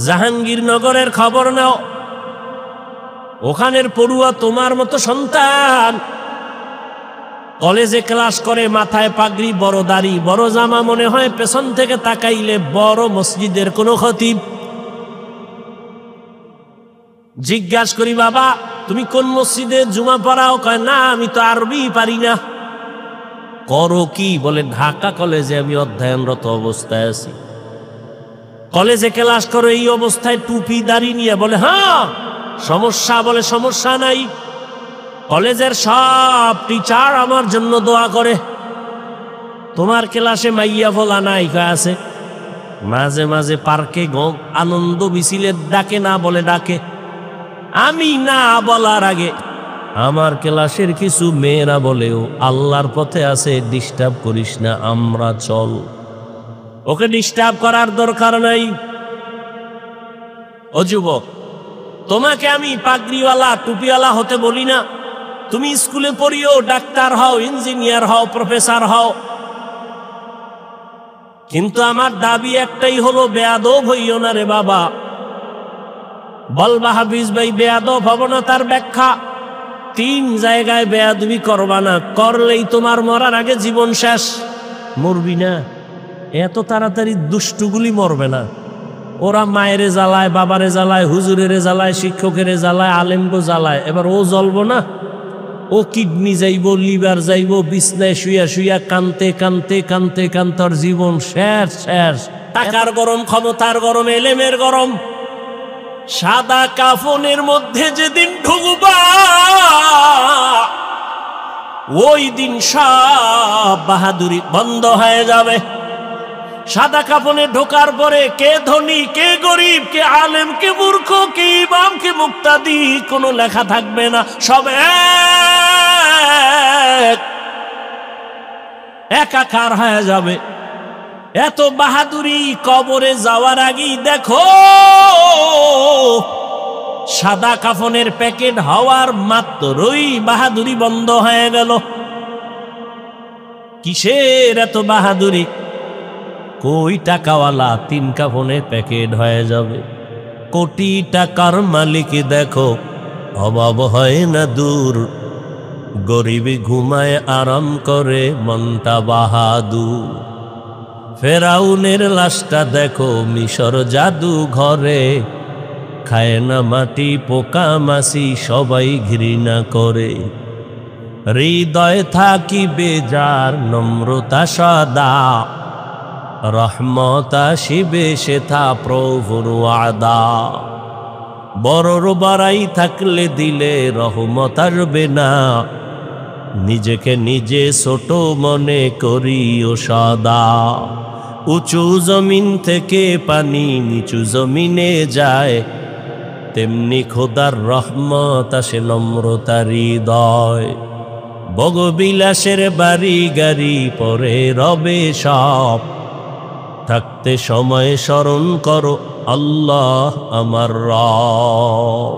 S1: জাহাঙ্গীরনগরের খবর নাও, ওখানের পড়ুয়া তোমার মতো সন্তান কলেজে ক্লাস করে, মাথায় পাগড়ি, বড় দাড়ি, বড় জামা, মনে হয় পেছন থেকে তাকাইলে বড় মসজিদের কোনো খতিব। জিজ্ঞাসা করি বাবা তুমি কোন মসজিদে জুমা পড়াও? কয় না আমি তো আরবি পারি না। করো কি? বলে ঢাকা কলেজে আমি অধ্যয়নরত অবস্থায় আছি। কলেজে ক্লাস করো এই অবস্থায় টুপি দাড়ি নিয়ে? বলে হ্যাঁ। সমস্যা? বলে সমস্যা নাই, কলেজের সব টিচার আমার জন্য দোয়া করে। তোমার ক্লাসে মাইয়া বলা নাই? কয় আছে। মাঝে মাঝে পার্কে আনন্দ মিছিলের ডাকে, না বলে ডাকে। আমি না বলার আগে আমার ক্লাসের কিছু মেয়েরা বলেও আল্লাহর পথে আছে, ডিস্টার্ব করিস না, আমরা চল। ওকে ডিস্টার্ব করার দরকার নাই। ও যুবক, তোমাকে আমি পাগড়িওয়ালা টুপিওয়ালা হতে বলি না। তুমি স্কুলে পড়িও, ডাক্তার হও, ইঞ্জিনিয়ার হও, প্রফেসর হও, কিন্তু আমার দাবি একটাই হলো, বেয়াদব হইও না রে বাবা। বলবা হাফিজ ভাই বেয়াদব হব না, তার ব্যাখ্যা 3 জায়গায় বেয়াদবি করবা না, করলেই তোমার মরার আগে জীবন শেষ। মরবি না, এত তাড়াতাড়ি দুষ্টুগুলি মরবে না। ওরা মায়েরে জ্বালায়, বাবারে জ্বালায়, হুজুরের জ্বালায়, শিক্ষকের জ্বালায়, আলেমগো জ্বালায়, এবার ও জ্বলবো না? ও কিডনি যাইব, লিভার যাইব, বিছনায় শুইয়া শুইয়া কানতে কানতে কানতে কান্তর জীবন শেষ শেষ। টাকার গরম, ক্ষমতার গরম, এলেমের গরম। সাদা কাফনের মধ্যে যেদিন ঢুকবা, ওই দিন সব বাহাদুরি বন্ধ হয়ে যাবে। সাদা কাফনে ঢোকার পরে কে ধনী, কে গরিব, কে আলেম, কে মূর্খ, কে ইমাম, কে মুক্তাদি কোনো লেখা থাকবে না, সব একাকার হয়ে যাবে। এত বাহাদুরি কবরে যাওয়ার আগেই দেখো, সাদা কাফনের প্যাকেট হওয়ার মাত্রই বাহাদুরি বন্ধ হয়ে গেল। কিসের এত বাহাদুরি? কই টাকাওয়ালা 3 কাফনের প্যাকেট হয়ে যাবে। কোটি টাকার মালিক দেখো, অভাব হয় না দূর, গরিবি ঘুমায় আরাম করে, মনটা বাহাদুর। ফেরাউনের লাশটা দেখো মিশর জাদু ঘরে, খায় না মাটি, পোকা মাছি সবাই ঘৃণা করে। হৃদয় থাকিবে যার নম্রতা সদা, রহমত আসিবে সেথা প্রভুর ওয়াদা। বড়র বাড়াই থাকলে দিলে রহমত আসবে না, নিজেকে নিজে ছোট মনে করিও সদা। উঁচু জমিন থেকে পানি নিচু জমিনে যায়, তেমনি খোদার রহমত আসে নম্রতার হৃদয়। ভোগবিলাসের বাড়ি গাড়ি পরে রবে সব, থাকতে সময় স্মরণ করো আল্লাহ আমার রব।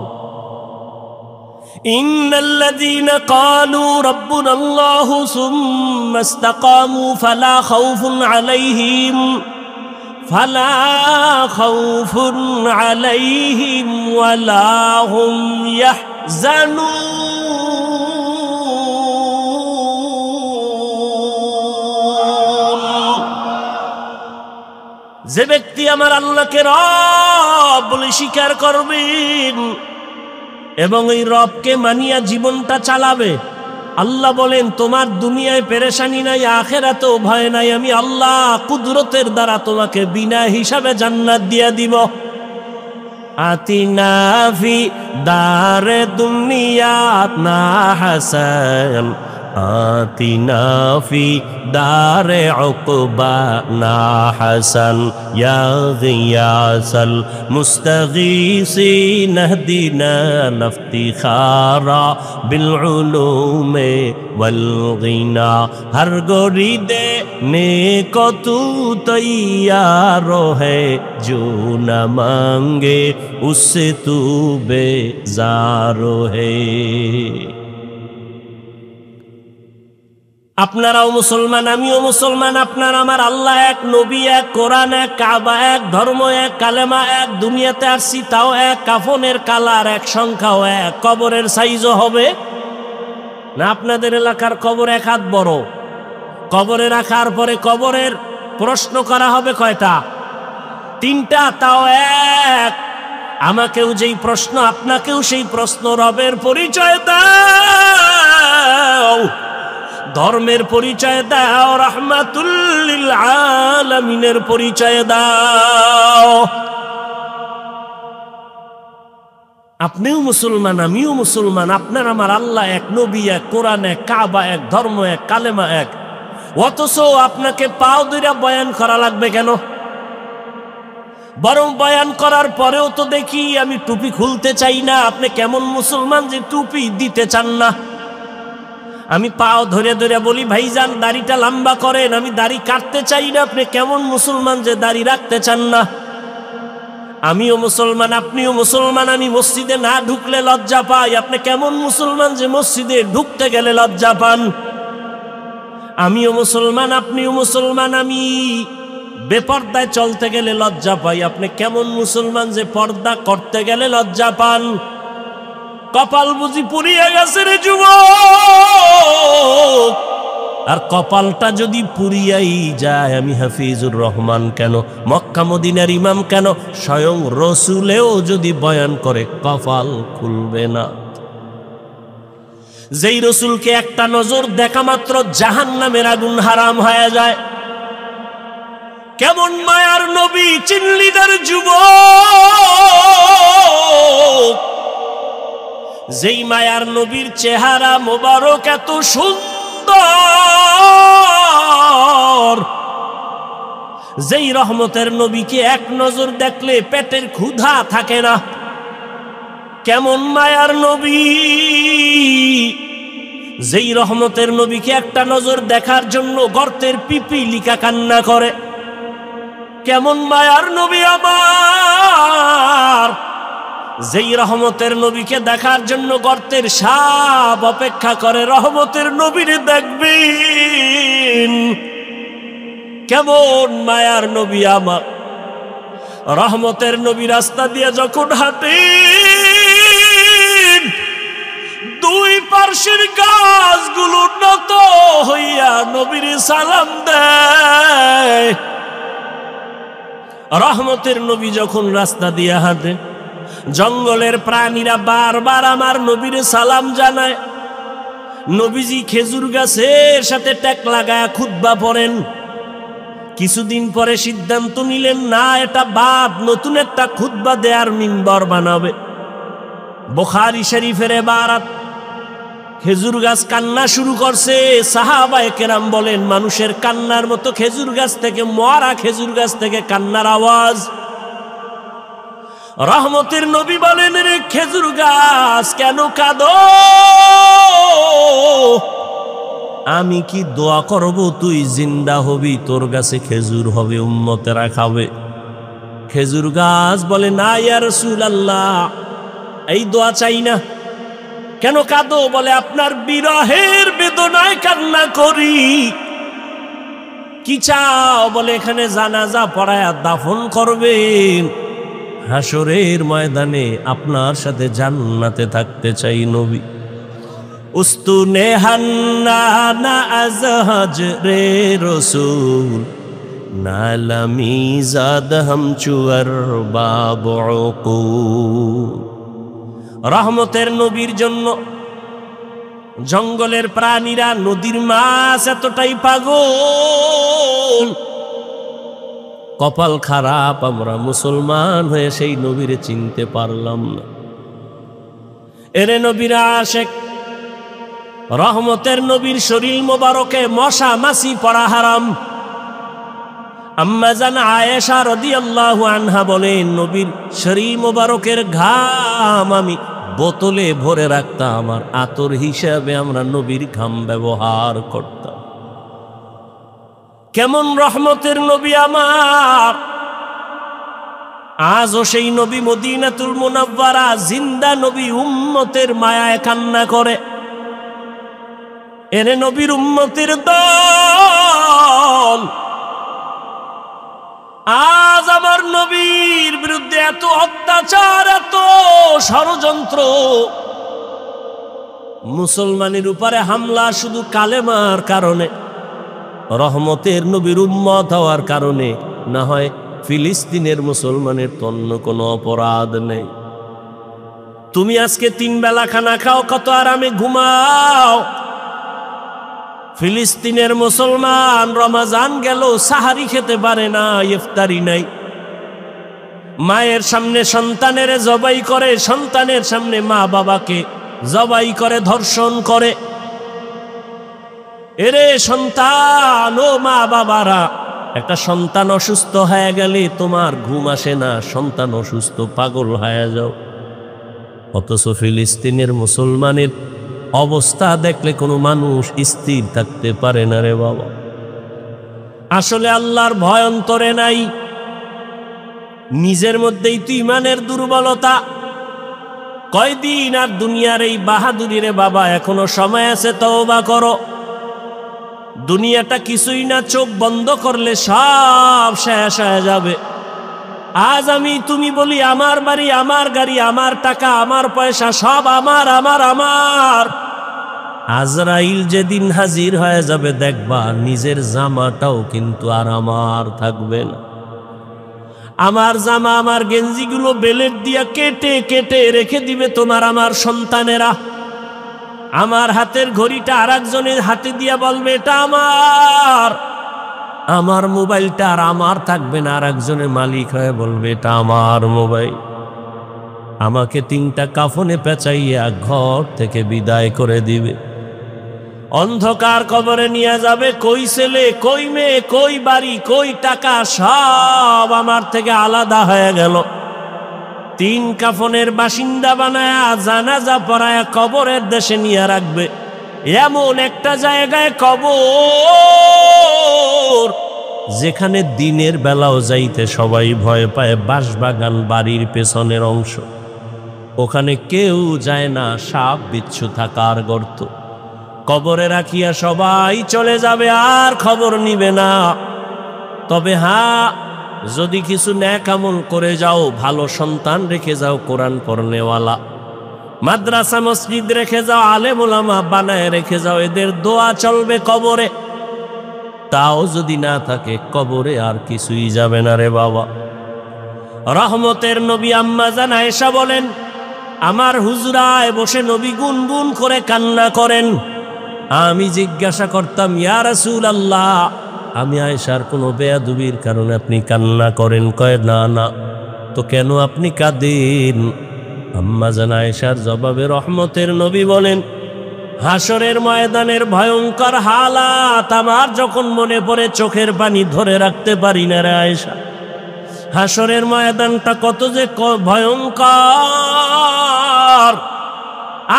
S1: ইন্নাল্লাযীনা ক্বালু রাব্বুনাল্লাহু সুম্মা ইসতাকামু ফালা খাউফুন আলাইহিম ওয়ালা হুম ইয়াহজানুন। যে ব্যক্তি আমার আল্লাহকে রব বলে স্বীকার করবেন এবং এই রবকে মানিয়া জীবনটা চালাবে, আল্লাহ বলেন তোমার দুনিয়ায় পেরেশানি নাই, আখিরাতেও ভয় নাই, আমি আল্লাহ কুদরতের দ্বারা তোমাকে বিনা হিসাবে জান্নাত দিয়া দিব। আতিনা ফি দারে দুনিয়াত না হাসান, আতিনা ফি দারে উকবা না হাসান, ইয়া গিয়াসাল মুস্তাগীসিন ইহদিনা নাফতিখারা বিল উলুমে ওয়াল গিনা। হর গরিদে নেক তু তৈয়ার है जो न मांगे उससे तू बेजार है। আপনারাও মুসলমান, আমিও মুসলমান, আপনার আমার আল্লাহ এক, নবী এক, কোরআন এক, কাবা এক, ধর্ম এক, কালেমা এক, দুনিয়াতে আসছি তাও এক, কাফনের কালার এক, সংখ্যাও এক, কবরের সাইজও হবে না। আপনাদের এলাকার কবর এক হাত বড়, কবরে রাখার পরে কবরের প্রশ্ন করা হবে কয়টা? 3টা, তাও এক। আমাকেও যেই প্রশ্ন আপনাকেও সেই প্রশ্ন। রবের পরিচয় দাও, ধর্মের পরিচয় দাও, রাহমাতুল লিল আলামিনের পরিচয় দাও। আপনিও মুসলমান, আমিও মুসলমান, আপনার আমার আল্লাহ এক, নবী এক, কোরআন এক, কাবা এক, ধর্ম এক, কালেমা এক। অথচ আপনাকে পাও দুইটা বয়ান করা লাগবে কেন? বরং বয়ান করার পরেও তো দেখি আমি টুপি খুলতে চাই না। আপনি কেমন মুসলমান যে টুপি দিতে চান না? আমি পাও ধরে ধরে বলি ভাইজান দাড়িটা লম্বা করেন, আমি দাড়ি কাটতে চাই না। আপনি কেমন মুসলমান যে দাড়ি রাখতে চান না? আমিও মুসলমান, আপনিও মুসলমান, আমি মসজিদে না ঢুকলে লজ্জা পাই। আপনি কেমন মুসলমান যে মসজিদে ঢুকতে গেলে লজ্জা পান? আমিও মুসলমান, আপনিও মুসলমান, আমি বেপর্দায় চলতে গেলে লজ্জা পাই। আপনি কেমন মুসলমান যে পর্দা করতে গেলে লজ্জা পান? কপাল বুঝি পুড়িয়ে গেছে রে যুবক। আর কপালটা যদি পুড়িয়াই যায়, আমি হাফিজুর রহমান কেন, মক্কা মদিনার ইমাম কেন, স্বয়ং রসুলেও যদি বয়ান করে কপাল খুলবে না। যেই রসুলকে একটা নজর দেখা মাত্র জাহান্নামের আগুন হারাম হয়ে যায়, কেমন মায়ার নবী চিনলিদার যুবক। যেই মায়ার নবীর চেহারা মোবারক এত সুন্দর, যেই রহমতের নবীকে এক নজর দেখলে পেটের ক্ষুধা থাকে না, কেমন মায়ার নবী। যেই রহমতের নবীকে একটা নজর দেখার জন্য গর্তের পিপিলিকা কান্না করে, কেমন মায়ার নবী আমার। যেই রহমতের নবীকে দেখার জন্য গর্তের সাপ অপেক্ষা করে, রহমতের নবীরে দেখবেন, কেমন মায়ার নবী আমার। রহমতের নবী রাস্তা দিয়ে যখন হাঁটে, দুই পার্শ্বের গাছগুলো নত হইয়া নবীর সালাম দেয়। রহমতের নবী যখন রাস্তা দিয়ে হাঁটে, জঙ্গলের প্রাণীরা বারবার আমার নবীর সালাম জানায়। নবীজি খেজুর গাছের সাথে ট্যাক লাগায় খুতবা পড়েন। কিছুদিন পরে সিদ্ধান্ত নিলেন, না এটা বাদ, নতুন একটা খুতবা দেয়ার মিম্বর বানাবে। বুখারী শরীফের ইবারত, খেজুর গাছ কান্না শুরু করছে। সাহাবায়ে কেরাম বলেন, মানুষের কান্নার মতো খেজুর গাছ থেকে, মরা খেজুর গাছ থেকে কান্নার আওয়াজ। রহমতের নবী বলেন, রে খেজুর গাছ কেন কাঁদো? আমি কি দোয়া করব তুই জিন্দা হবি, তোর গাছে খেজুর হবে, উম্মতেরা খাবে। খেজুর গাছ বলে, না ইয়া রাসূলুল্লাহ, এই দোয়া চাই না। কেন কাঁদো? বলে, আপনার বিরহের বেদনায় কান্না করি। কি চাও? বলে, এখানে জানাজা পড়ায়া দাফন করবেন, হাসরের ময়দানে আপনার সাথে জান্নাতে থাকতে চাই নবী। উস্তুনে হান্নানা আজহাজ রে রসুল, नालमी ज़ाद हम चुअर बाबू रहमतेर नबीर जन्नो जंगलेर प्राणीरा नदीर माछ एतटाई पागल कपाल खाराप आमरा मुसलमान हये सेई नबीरे चिनते पारलाम ना। एरे नबीर आशिक रहमतेर नबीर शरीर मुबारके मशा माছি पड़ा हाराम। अम्मा जान आयेशा रादियाल्लाहु आनहा बोलेन नबीर शरीर मुबारकेर घाम आमी बोतले भरे राखताम आर आतोर हिसाबे आमरा नबीर घाम व्यवहार करताम। केमन रहमतेर नबी आमार आजो सेई नबी मदीनातुल मुनाव्वारा जिंदा नबी उम्मतेर मायाय कान्ना करे। एरे नबीर उम्मतेर दल आज आमार नबीर बिरुद्धे एत अत्याचार एत षड़यंत्र मुसलमानेर उपरे हमला शुधु कालेमार कारणे रहमतेर नबीर उम्मत हওয়ার कारणे ना हय फिलिस्तीनेर मुसलमानेर तन्न कोनो अपराध नेই। तुमी आजके 3 बेला खाना खाओ कत आरामे घुमाओ। फिलिस्तीनेर मुसलमान रमजान गेल साहारी खेते पारे ना इफ्तारी नाई। मायेर सामने सन्तानेर जबाई करे सन्तानेर सामने मा बाबाके जबाई करे धर्षण करे। एरे सन्तान ओ मा बाबारा একটা সন্তান অসুস্থ হয়ে গেলে তোমার ঘুম আসে না সন্তান অসুস্থ পাগল হয়ে যাও। অথচ ফিলিস্তিনের মুসলমানের অবস্থা দেখলে কোনো মানুষ স্থির থাকতে পারে না রে বাবা। আসলে আল্লাহর ভয় অন্তরে নাই নিজের মধ্যেই তো ঈমানের দুর্বলতা। কয়দিন আর দুনিয়ার এই বাহাদুরি রে বাবা এখনো সময় আছে তওবা করো। দুনিয়াটা কিছুই না চোখ বন্ধ করলে সব শেষ হয়ে যাবে। আজ আমি তুমি বলি আমার বাড়ি আমার গাড়ি আমার টাকা আমার পয়সা সব আমার আমার আমার। আজরাইল যেদিন হাজির হয়ে যাবে দেখবা নিজের জামাটাও কিন্তু আর আমার থাকবে না। আমার জামা আমার গেঞ্জিগুলো বেলেট দিয়া কেটে কেটে রেখে দিবে তোমার আমার সন্তানেরা। আমার হাতের ঘড়িটা আরেকজনের হাতে দিয়া বলবে এটা আমার। আমার মোবাইলটা আর আমার থাকবে না আরেকজনের মালিক হয়ে বলবে এটা আমার মোবাইল। আমাকে 3টা কাফনে পেঁচাইয়া ঘর থেকে বিদায় করে দিবে। অন্ধকার কবরে নিয়ে যাবে। কই ছেলে কই মেয়ে কই বাড়ি কই টাকা সব আমার থেকে আলাদা হয়ে গেল। 3 কাফনের বাসিন্দা বানায়া জানাজা পড়ায়া কবরের দেশে নিয়ে রাখবে। এমন একটা জায়গায় কবর যেখানে দিনের বেলাও যাইতে সবাই ভয় পায়। বাঁশবাগান বাড়ির পেছনের অংশ ওখানে কেউ যায় না সাপ বিচ্ছু থাকার গর্ত। কবরে রাখিয়া সবাই চলে যাবে আর খবর নিবে না। তবে হ্যাঁ যদি কিছু নেক আমল করে যাও ভালো সন্তান রেখে যাও কোরআন পড়নেওয়ালা মাদ্রাসা মসজিদ রেখে যাও আলেম ওলামা বানায় রেখে যাও এদের দোয়া চলবে কবরে। তাও যদি না থাকে কবরে আর কিছুই যাবে না রে বাবা। রহমতের নবী আম্মা জান আয়েশা বলেন আমার হুজরায় বসে নবী গুনগুন করে কান্না করেন। আমি জিজ্ঞাসা করতাম ইয়া রাসূলুল্লাহ আমি আয়েশার কোনো বেয়াদবির কারণে আপনি কান্না করেন? কয় না না। তো কেন আপনি কাঁদেন? আম্মা জান আয়েশার জবাবে রহমতের নবী বলেন হাসরের ময়দানের ভয়ঙ্কর হালাত আমার যখন মনে পড়ে চোখের পানি ধরে রাখতে পারি না রে আয়েশা। হাসরের ময়দানটা কত যে ভয়ঙ্কর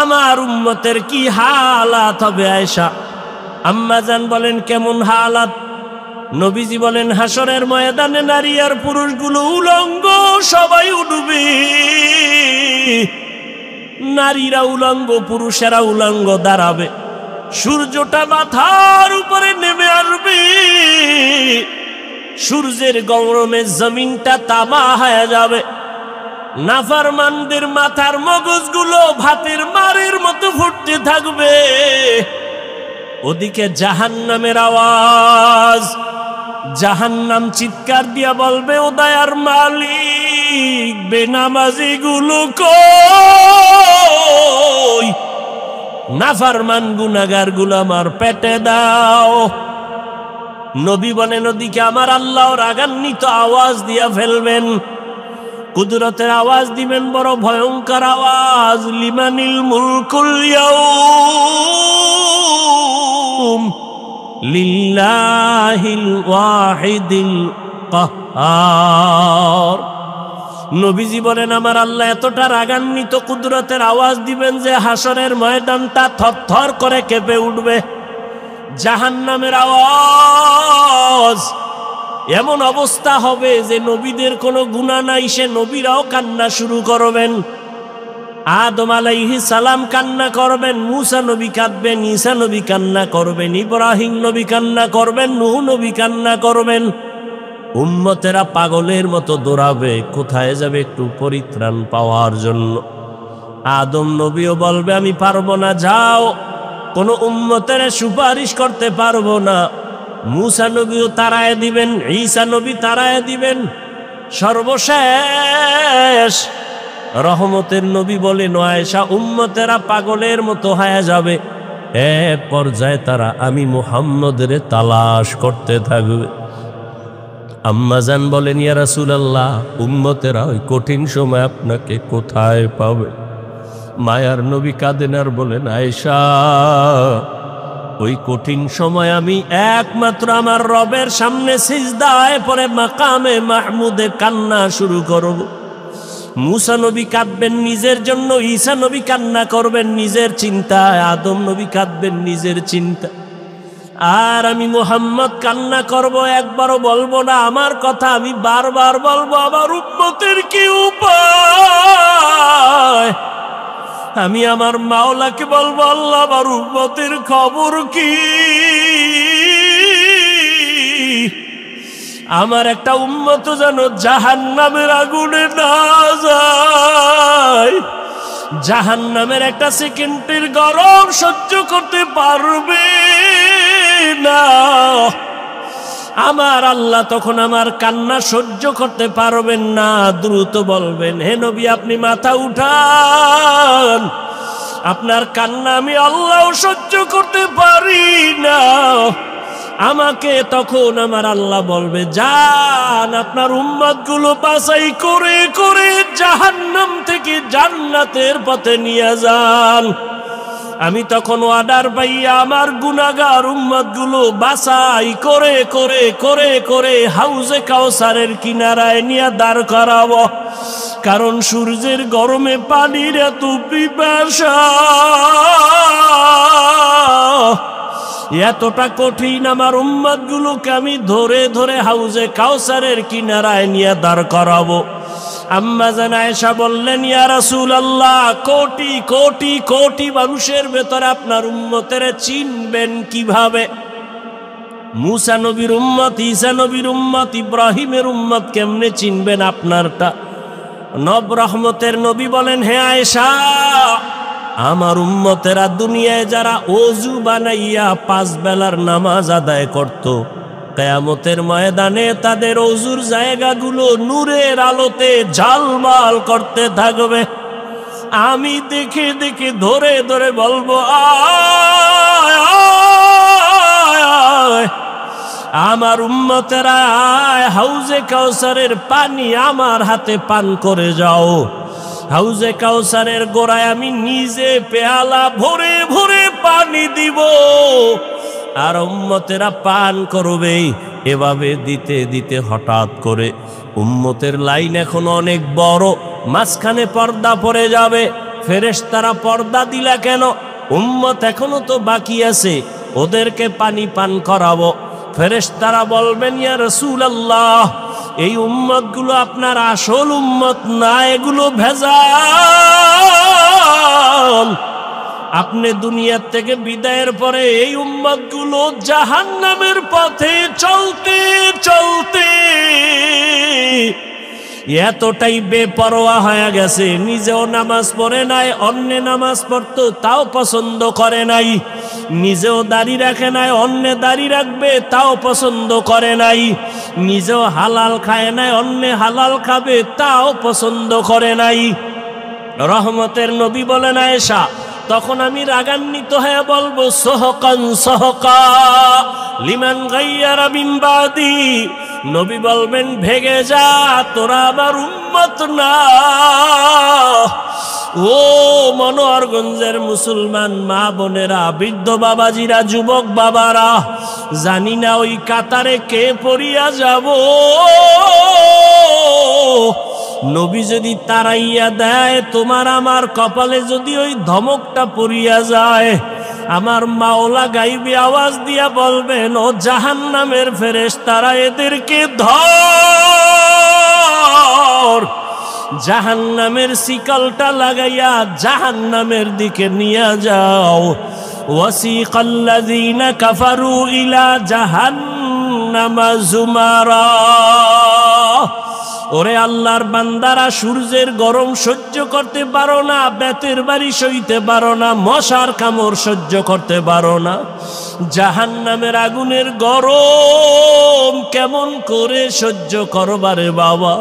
S1: আমার উম্মতের কি হালাত হবে আয়েশা। আম্মা জান বলেন কেমন হালাত? নবীজি বলেন হাসরের ময়দানে নারী আর পুরুষগুলো উলঙ্গ সবাই উঠবে। নারীরা উলঙ্গ পুরুষেরা উলঙ্গ দাঁড়াবে। সূর্যটা মাথার উপরে নেমে আসবে। সূর্যের গরমে জমিনটা তামা হয়ে যাবে। নাফরমানদের মাথার মগজগুলো ভাতের মারের মতো ফুটতে থাকবে। ওদিকে জাহান্নামের আওয়াজ জাহান্নাম চিৎকার দিয়া বলবে, ও দয়ার মালিক, বেনামাজি গুলো কই? নাফরমান গুনাহগার গুলো আমার পেটে দাও। নবী বলেন, ওদিকে আমার আল্লাহ রাগান্বিত আওয়াজ দিয়া ফেলবেন, কুদরতের আওয়াজ দিবেন, বড় ভয়ঙ্কর আওয়াজ। লিমানিল মুলকুল ইয়াউম লিল্লাহিল ওয়াহিদিল কাহ্হার। নবীজি বলেন, আমার আল্লাহ এতটা রাগান্বিত কুদরতের আওয়াজ দিবেন যে হাসরের ময়দানটা থরথর করে কেঁপে উঠবে। জাহান্নামের আওয়াজ, এমন অবস্থা হবে যে নবীদের কোনো গুনাহ নাই, সে নবীরাও কান্না শুরু করবেন। আদম আলাইহিস সালাম কান্না করবেন, মূসা নবী কাঁদবেন, ঈসা নবী কান্না করবেন, ইব্রাহিম নবী কান্না করবেন, নূহ নবী কান্না করবেন। উম্মতেরা পাগলের মতো দৌড়াবে, কোথায় যাবে একটু পরিত্রাণ পাওয়ার জন্য। আদম নবীও বলবে, আমি পারবো না, যাও, কোনো উম্মতের সুপারিশ করতে পারবো না। মূসা নবীও তাড়ায় দিবেন, ঈসা নবী তাড়ায় দিবেন। সর্বশেষ রহমতের নবী বলেন, আয়েশা, উম্মতেরা পাগলের মতো হয়ে যাবে। এক পর্যায়ে তারা আমি মুহাম্মদের তালাশ করতে থাকবে। আম্মাজান বলেন, ইয়া রাসূলুল্লাহ, উম্মতেরা ওই কঠিন সময় আপনাকে কোথায় পাবে? মায়ার নবী কাঁদেন আর বলেন, আয়েশা, ওই কঠিন সময় আমি একমাত্র আমার রবের সামনে সিজদায় পড়ে মাকামে মাহমুদে কান্না শুরু করব। মূসা নবী কাঁদবেন নিজের জন্য, ঈসা নবী কান্না করবেন নিজের চিন্তায়, আদম নবী কাঁদবেন নিজের চিন্তা, আর আমি মুহাম্মদ কান্না করব, একবারও বলবো না আমার কথা, আমি বারবার বলবো, আমার উম্মতের কি উপায়? আমি আমার মাওলাকে বলবো, আল্লাহ, আমার উম্মতের খবর কি? আমার একটা উম্মত যেন জাহান্নামের আগুনে না যায়, জাহান্নামের একটা সেকেন্ডের গরম সহ্য করতে পারবে না। আমার আল্লাহ তখন আমার কান্না সহ্য করতে পারবেন না, দ্রুত বলবেন, হে নবী, আপনি মাথা উঠান, আপনার কান্না আমি আল্লাহ সহ্য করতে পারি না। আমাকে তখন আমার আল্লাহ বলবে, যান, আপনার উম্মতগুলো বাছাই করে করে জাহান্নাম থেকে জান্নাতের পথে নিয়ে যান। আমি তখন অর্ডার পাইয়া আমার গুনাহগার উম্মতগুলো বাছাই করে করে করে করে হাউজে কাউসারের কিনারায় নিয়ে দাঁড় করাবো, কারণ সূর্যের গরমে পানির এত পিপাসা, এতটা কঠিন, আমার উম্মতগুলোকে আমি ধরে ধরে হাউজে কাউসারের কিনারায় নিয়ে দাঁড় করাবো। আম্মা জান আয়েশা বললেন, ইয়া রাসূলুল্লাহ, কোটি কোটি কোটি মানুষের ভেতরে আপনার উম্মতের চিনবেন কিভাবে? মূসা নবীর উম্মত, ঈসা নবীর উম্মত, ইব্রাহিমের উম্মত কেমনে চিনবেন আপনারটা? নব রহমতের নবী বলেন, হে আয়েশা, আমার উম্মতেরা দুনিয়ায় যারা ওযু বানাইয়া 5 বেলার নামাজ আদায় করত, কিয়ামতের ময়দানে তাদের ওযুর জায়গাগুলো নূরের আলোতে ঝলমল করতে থাকবে। আমি দেখে দেখে ধরে ধরে বলবো, আয় আয় আয়, আমার উম্মতেরা আয়, হাউজে কাউসারের পানি আমার হাতে পান করে যাও। হাউজে কাউসারের গোড়ায় আমি নিজে পেয়ালা ভরে ভরে পানি দিব, আর উম্মতেরা পান করবে। এভাবে দিতে দিতে হঠাৎ করে উম্মতের লাইন এখন অনেক বড়, মাঝখানে পর্দা পড়ে যাবে। ফেরেশতারা পর্দা দিলা কেন? উম্মত এখনো তো বাকি আছে, ওদেরকে পানি পান করাবো। ফেরেশতারা বলবেন, ইয়া রাসূলুল্লাহ, এই উম্মতগুলো আপনার আসল উম্মত না, এগুলো ভেজাল। আপনি দুনিয়ার থেকে বিদায়ের পরে এই উম্মতগুলো জাহান্নামের পথে চলতে চলতে এতটাই বেপরোয়া হয়ে গেছে, নিজেও নামাজ পড়ে নাই, অন্য নামাজ পড়তো তাও পছন্দ করে নাই। নিজেও দাড়ি রাখে নাই, অন্য দাড়ি রাখবে তাও পছন্দ করে নাই, নিজেও হালাল খায় নাই, অন্য হালাল খাবে তাও পছন্দ করে নাই। রহমতের নবী বলেন আয়েশা, তখন আমি রাগান্বিত হয়ে বলবো সোহকান সোহকা লিমান গাইয়ারা মিন বাদি। নবী বলবেন ভেগে যা, তোরা আমার উম্মত না। ও মনোহরগঞ্জের মুসলমান মা বোনেরা, বৃদ্ধ বাবাজিরা, যুবক বাবারা, জানি না ওই কাতারে কে পড়িয়া যাব। নবী যদি তারাইয়া দেয়, তোমার আমার কপালে যদি ওই ধমকটা পড়িয়া যায়, আমার মাওলা গাইবি আওয়াজ দিয়া বলবেন, ও জাহান্নামের ফেরেশতারা, এদেরকে ধর, জাহান্নামের শিকলটা লাগাইয়া জাহান্নামের দিকে নিয়ে যাও। ওয়াসিকাল্লাযীনা কাফারু ইলা জাহান্নামা যুমারা। ওরে আল্লাহর বান্দারা, সূর্যের গরম সহ্য করতে পারো না, বেতের বাড়ি সইতে পারো না, মশার কামড় সহ্য করতে পারো না, জাহান্নামের আগুনের গরম কেমন করে সহ্য করবারে বাবা।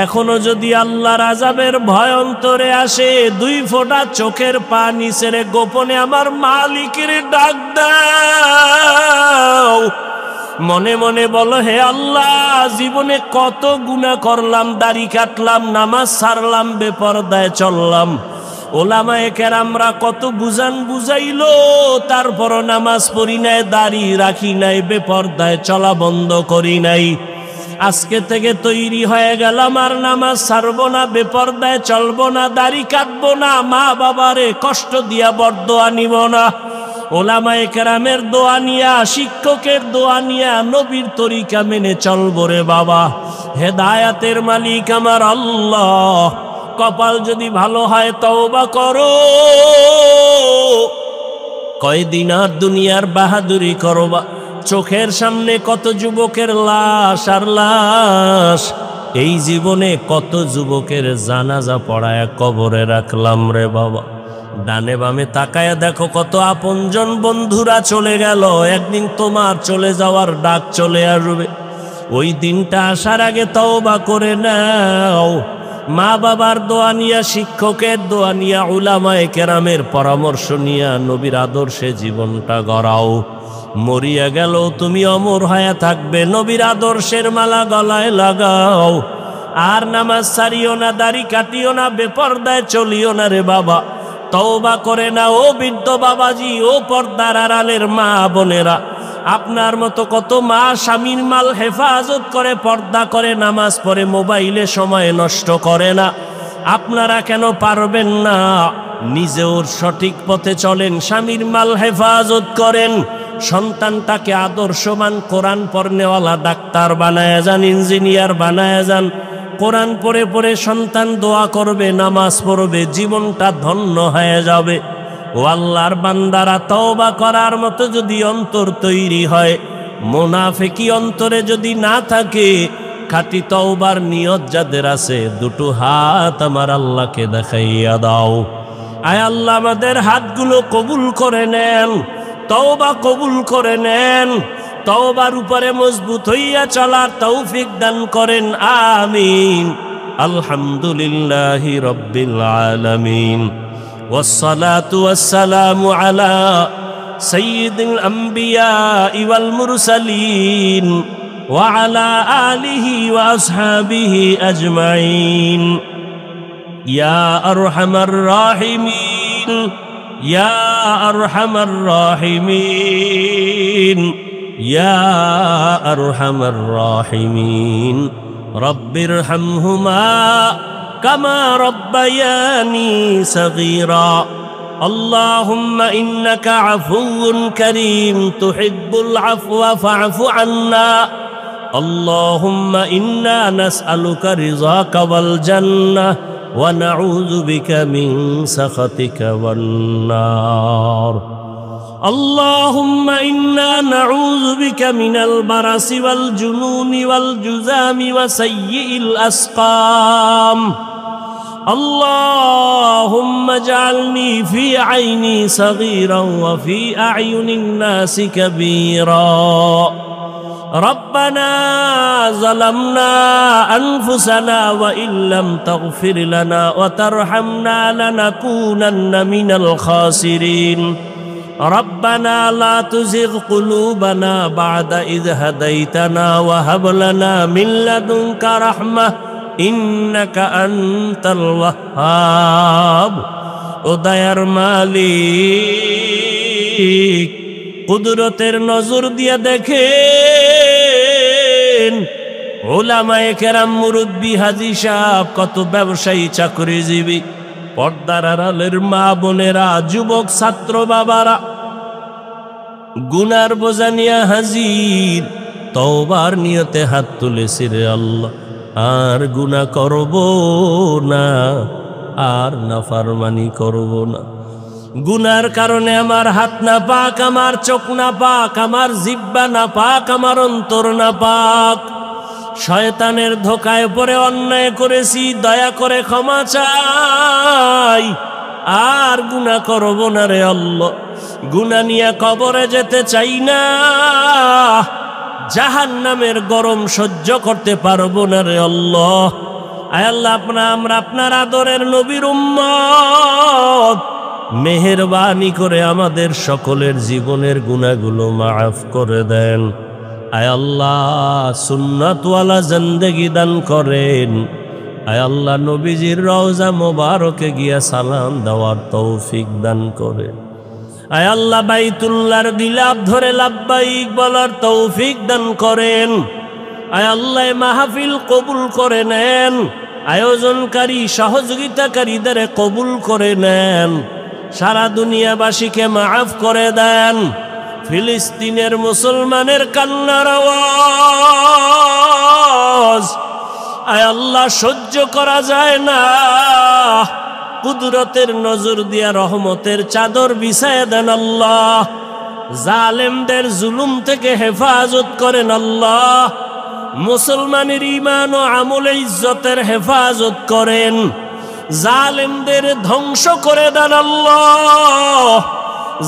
S1: এখনো যদি আল্লাহর আযাবের ভয় অন্তরে আসে, 2 ফোঁটা চোখের পানি ছেড়ে গোপনে আমার মালিকের ডাক দাও। মনে মনে বলো, হে আল্লাহ, জীবনে কত গুনাহ করলাম, দাড়ি কাটলাম, নামাজ ছাড়লাম, বেপরদায় চললাম, ওলামায়ে কেরামরা কত বুঝান বুঝাইলো, তারপরও নামাজ পড়ি নাই, দাড়ি রাখি নাই, বেপরদায় চলা বন্ধ করি নাই। আজকে থেকে তৈরি হয়ে গেলাম, আর নামাজ ছাড়বো না, বেপরদায় চলবো না, দাড়ি কাটবো না, মা বাবারে কষ্ট দিয়া বরদোয়া নিব না, ওলামায়ে কেরামের দোয়া নিয়া, শিক্ষকের দোয়া নিয়া, নবীর তরিকা মেনে চলবো রে বাবা। হেদায়াতের মালিক আমার আল্লাহ, কপাল যদি ভালো হয় তওবা করো, কয়দিন আর দুনিয়ার বাহাদুরি করবা। চোখের সামনে কত যুবকের লাশ আর লাশ, এই জীবনে কত যুবকের জানাজা পড়ায় কবরে রাখলাম রে বাবা। ডানে বামে তাকায়া দেখো, কত আপনজন বন্ধুরা চলে গেল, একদিন তোমার চলে যাওয়ার ডাক চলে আসবে। ওই দিনটা আসার আগে তওবা করে নাও। মা বাবার দোয়া নিয়া, শিক্ষকের দোয়া নিয়া, উলামায়ে কেরামের পরামর্শ নিয়া নবীর আদর্শে জীবনটা গড়াও। মরিয়া গেল তুমি অমর হয়ে থাকবে, নবীর আদর্শের মালা গলায় লাগাও। আর নামাজ ছাড়িও না, দাড়ি কাটিও না, বেপরদায় চলিও না রে বাবা। তওবা করে না ও বৃদ্ধ বাবাজি, ও পর্দার আড়ালের মা বোনেরা। আপনার মতো কত মা স্বামীর মাল হেফাজত করে, পর্দা করে, নামাজ পড়ে, মোবাইলে সময় নষ্ট করে না। আপনারা কেন পারবেন না? নিজেও সঠিক পথে চলেন, স্বামীর মাল হেফাজত করেন, সন্তানটাকে আদর্শবান কোরআন পড়নেওয়ালা ডাক্তার বানায় যান, ইঞ্জিনিয়ার বানায় যান। কোরআন পড়ে পড়ে সন্তান দোয়া করবে, নামাজ পড়বে, জীবনটা ধন্য হয়ে যাবে। ও আল্লাহর বান্দারা, তওবা করার মতো যদি অন্তর তৈরি হয়, মুনাফিকি অন্তরে যদি না থাকে, খাঁটি তওবার নিয়ত যাদের আছে, 2 হাত আমার আল্লাহকে দেখাইয়া দাও। আয় আল্লাহ, আমাদের হাতগুলো কবুল করে নেন, তওবা কবুল করে নেন, তওবার উপরে মজবুত হইয়া চলার তৌফিক দান করেন, আমিন। আলহামদুলিল্লাহি রাব্বিল আলামিন, ওয়াসসালাতু ওয়াসসালামু আলা সাইয়্যিদিল আম্বিয়া ওয়াল মুরসালিন ওয়া আলা আলিহি ওয়া আসহাবিহি আজমাইন। ইয়া আরহামার রাহিমিন, ইয়া আরহামার রাহিমিন, ইয়া আরহামার রাহিমিন। রব্বিরহামহুমা কামা রব্বায়ানি সগীরা। আল্লাহুম্মা ইন্নাকা আফুউন কারীম তুহিব্বুল আফওয়া ফা'ফু আন্না। আল্লাহুম্মা ইন্না নাসআলুকা রিযাকা ওয়াল জান্নাহ ওয়া নাউযু বিকা মিন সাখাতিকা ওয়ান নার। আল্লাহুম্মা ইন্না নাউযু বিকা মিনাল বারাসি ওয়াল জুনুনি ওয়াল জুযামি ওয়া সাইয়্যিল আসকাম। اللهم اجعلني في عيني صغيرا وفي أعين الناس كبيرا ربنا ظلمنا أنفسنا وإن لم تغفر لنا وترحمنا لنكونن من الخاسرين ربنا لا تزغ قلوبنا بعد إذ هديتنا وهب لنا من لدنك رحمة إنك أنت الوهاب উদয়ের মালিক কুদরতের নজর দিয়ে দেখেন উলামায়ে কেরাম মুরব্বি হাজী সাহেব কত ব্যবসায়ী চাকরিজীবী পর্দার আড়ালের মা বোনেরা যুবক ছাত্র বাবারা গুনার বোঝা নিয়ে হাজির তওবার নিয়তে হাত তুলেছি রে আল্লাহ আর গুনাহ করব না আর নাফরমানি করব না গুনার কারণে আমার হাত না পাক আমার চোখ না পাক আমার জিহ্বা না পাক আমার অন্তর না পাক শয়তানের ধোকায় পড়ে অন্যায় করেছি দয়া করে ক্ষমা চাই আর গুনাহ করব না রে আল্লাহ গুনাহ নিয়ে কবরে যেতে চাই না জাহান্নামের গরম সহ্য করতে পারবো না রে আল্লাহ আয় আল্লাহ আমরা আপনার আদরের নবীর উম্মত মেহেরবানি করে আমাদের সকলের জীবনের গুনাহগুলো মাফ করে দেন আয় আল্লাহ সুন্নাতওয়ালা জিন্দেগি দান করেন আয় আল্লাহ নবীজির রওজা মোবারকে গিয়া সালাম দেওয়ার তৌফিক দান করেন আয় আল্লাহ বাইতুল্লাহর গিলাফ ধরে লাব্বাইক বলার তৌফিক দান করেন আয় আল্লাহ মাহফিল কবুল করে নেন আয়োজনকারী সহযোগিতাকারীদের কবুল করে নেন সারা দুনিয়াবাসীকে মাফ করে দেন ফিলিস্তিনের মুসলমানের কান্নার আওয়াজ আয় আল্লাহ সহ্য করা যায় না কুদরতের নজর দিয়া রহমতের চাদর বিছায়া দেন আল্লাহ জালেমদের জুলুম থেকে হেফাজত করেন আল্লাহ মুসলমানের ঈমান ও আমলে ইজ্জতের হেফাজত করেন জালেমদের ধ্বংস করে দেন আল্লাহ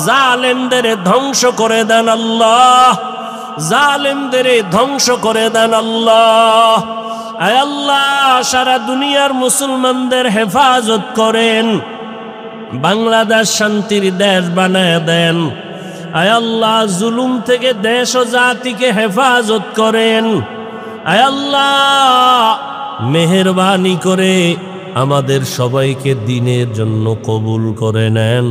S1: জালেমদের ধ্বংস করে দেন আল্লাহ জালেমদের ধ্বংস করে দেন আল্লাহ আয় আল্লাহ সারা দুনিয়ার মুসলমানদের হেফাজত করেন বাংলাদেশ শান্তির দেশ বানায় দেন আয় আল্লাহ জুলুম থেকে দেশ ও জাতিকে হেফাজত করেন আয় আল্লাহ মেহেরবানি করে আমাদের সবাইকে দিনের জন্য কবুল করে নেন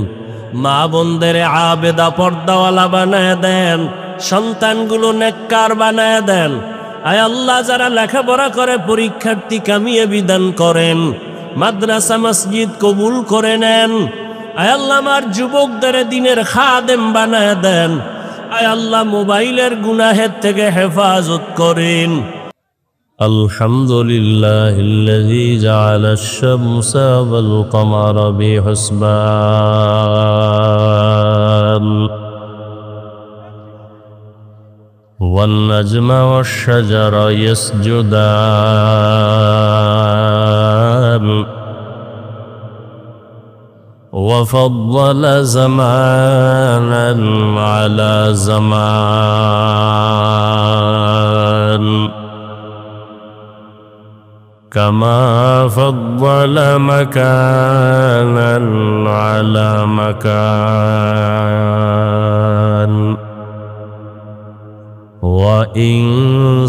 S1: মা বোনদের আবেদা পর্দাওয়ালা বানায় দেন সন্তানগুলো নেককার বানায় দেন আয় আল্লাহ যারা লেখাপড়া করে পরীক্ষার্থী কামিয়াবি দান করেন মাদ্রাসা মসজিদ কবুল করে নেন আয় আল্লাহ আমার যুবকদের দিনের খাদেম বানায় দেন আয় আল্লাহ মোবাইলের গুনাহের থেকে হেফাজত করেন আলহামদুলিল্লাহিল্লাযী জাআলাশ শামসা ওয়াল কমারা বিহুসবান والنجم والشجر يسجدان وفضل زمانا على زمان كما فضل مكانا على مكان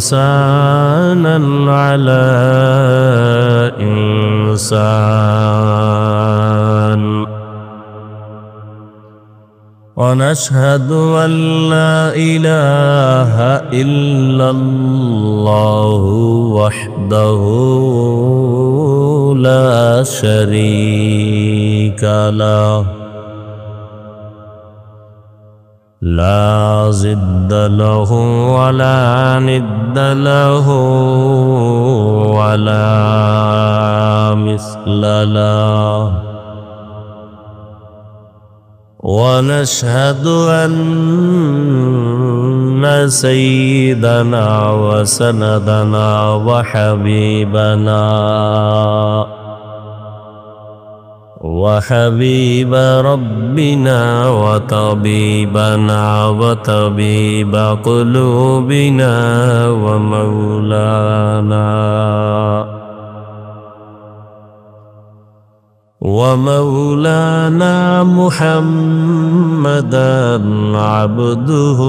S1: وإنسانا على إنسان ونشهد أن لا إله إلا الله وحده لا شريك له لا ضد له ولا ند له ولا مثل له ونشهد أن سيدنا وسندنا وحبيبنا وحبيب ربنا وطبيبنا وطبيب قلوبنا ومولانا محمدا عبده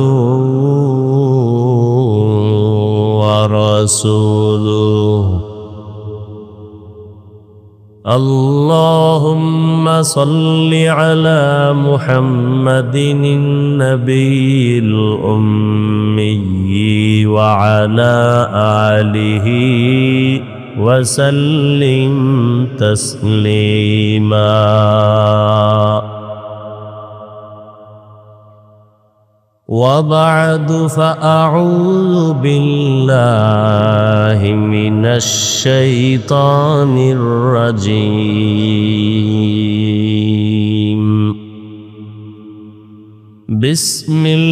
S1: ورسوله اللهم صل على محمد النبي الأمي وعلى آله وسلم تسليما وبعد فأعوذ بالله من الشيطان الرجيم بسم الله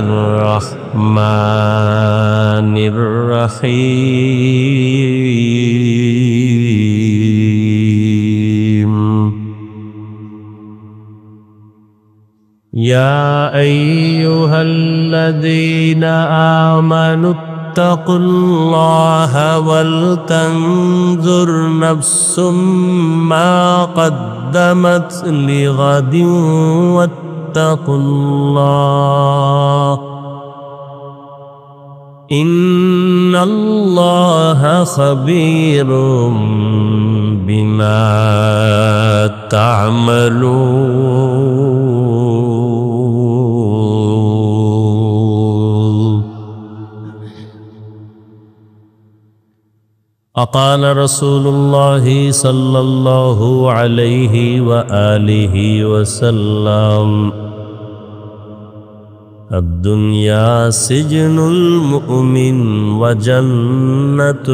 S1: الرحمن الرحيم يا أيها الذين آمنوا اتقوا الله ولتنظر نفس ما قدمت لغد واتقوا الله إن الله خبير بما تعملون وقال رسول الله صلى الله عليه وآله وسلم الدنيا سجن المؤمن وجنة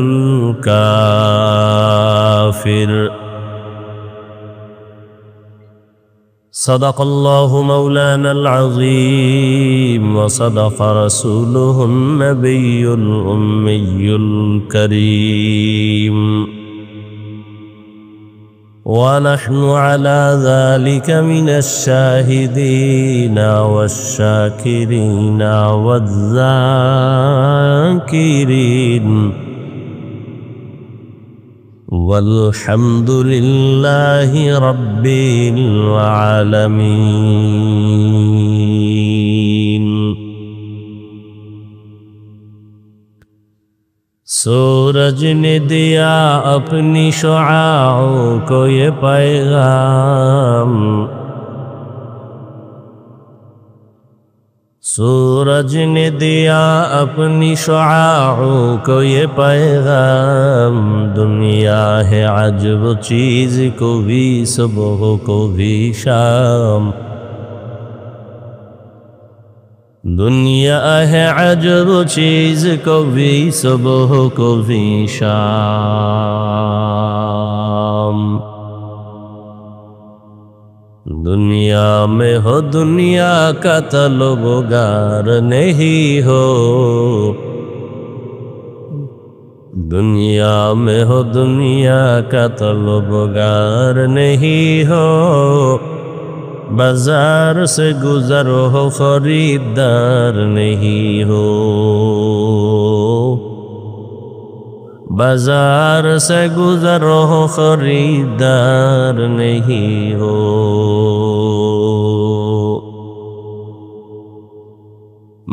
S1: الكافر صدق الله مولانا العظيم وصدق رسوله النبي الأمي الكريم ونحن على ذلك من الشاهدين والشاكرين والذاكرين والحمد لله رب العالمين सूरज ने दिया अपनी शुआओं को ये पैगाम सूरज ने दिया अपनी शुआओं को ये पैगाम दुनिया है अजब चीज़ को भी सुबह को भी शाम दुनिया है अजब चीज़ को भी सुबह को भी शाम दुनिया में हो दुनिया का तलबगार नहीं हो दुनिया में हो दुनिया का तलबगार नहीं हो बाजार से गुजरो हो खरीदार नहीं हो बाजार से गुजरो हो खरीदार नहीं हो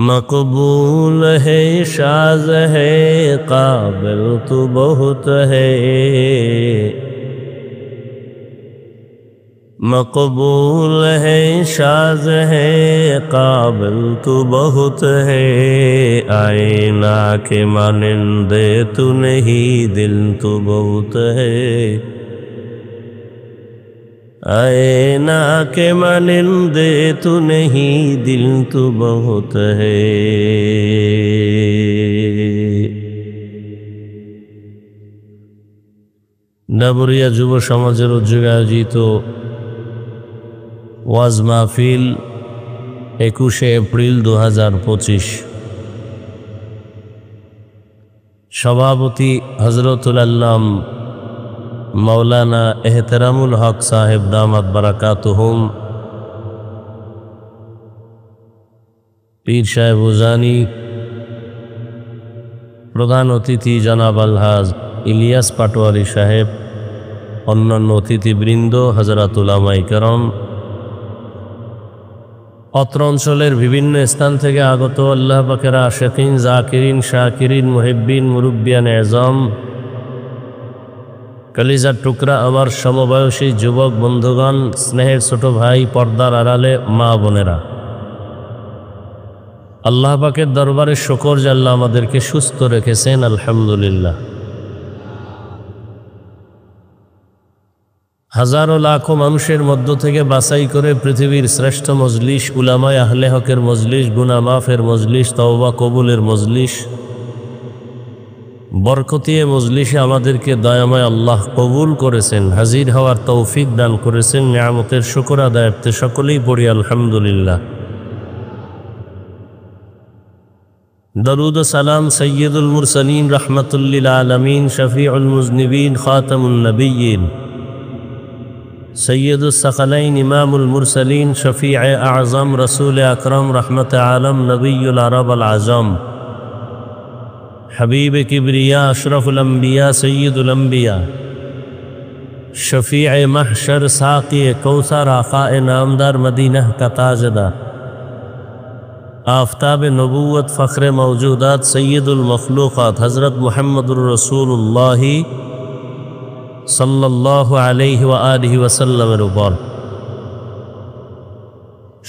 S1: मकबूल है शाज़ है काबिल तो बहुत है मकबूल है शाज़ है काबिल तो बहुत है आईना के मानिंदे तू नहीं दिल तो बहुत है आईना के मानिंदे तू नहीं दिल तो बहुत है ডাবরিয়া যুব সমাজের উদ্যোগে আয়োজিত ওয়াজ মাহফিল 21 এপ্রিল 2025 সভাপতি হযরতুল আল্লাম मौलाना एहतरामुल हक साहेब दामत बरकातुहुम, पीर साहेब उजानी, प्रधान अतिथि जनाब अलहाज इलियास पाटोয়ারি साहेब, अन्यान्य अतिथिबृंद, हजरत उलामाए केराम, अत्र अंचलेर विभिन्न स्थान थेके आगत आल्लाह पाकेर आशिकीन, जाकिरिन, शाकिरिन, मुहिब्बिन, मुरुब्बियान एजाम, कलिजार टुकरा आमार समबयसी युवक बंधुगण, स्नेहेर छोट भाई, पर्दार आड़ाले मा बोनेरा, আল্লাহ পাকের দরবারে শুকর যে আল্লাহ আমাদেরকে সুস্থ রেখেছেন, আলহামদুলিল্লাহ। হাজারো লাখো মানুষের মধ্য থেকে বাছাই করে পৃথিবীর শ্রেষ্ঠ মজলিস, উলামায়ে আহলে হকের মজলিস, গুনাহ মাফের মজলিস, তওবা কবুলের মজলিস, বরকতিয়ে মজলিসে আমাদেরকে দয়াময় আল্লাহ কবুল করেছেন, হাজির হওয়ার তৌফিক দান করেছেন। নিয়ামতের শুকর আদায়ার্থে সকলেই পড়ি আলহামদুলিল্লাহ। दरूद सलाम सय्यदुल मुरसलीन रहमतुल लिल आलमीन शफीउल मुज़निबीन खातमुन नबिय्यीन सय्यदुस सकलैन इमामुल मुरसलीन शफीए आज़म रसूल अकरम रहमत आलम नबियुल अरब अल आज़म हबीब किबरिया अशरफुल अंबिया सय्यदुल अंबिया शफीए महशर साक़ी कौसर आक़ाए नामदार मदीना का ताजदार आफ़ताब नबूवत फ़ख्र मौजूदात सय्यदुल मखलूक़ात हज़रत मुहम्मदुर रसूलुल्लाह सल्लल्लाहु अलैहि व आलिहि वसल्लमेर ऊपर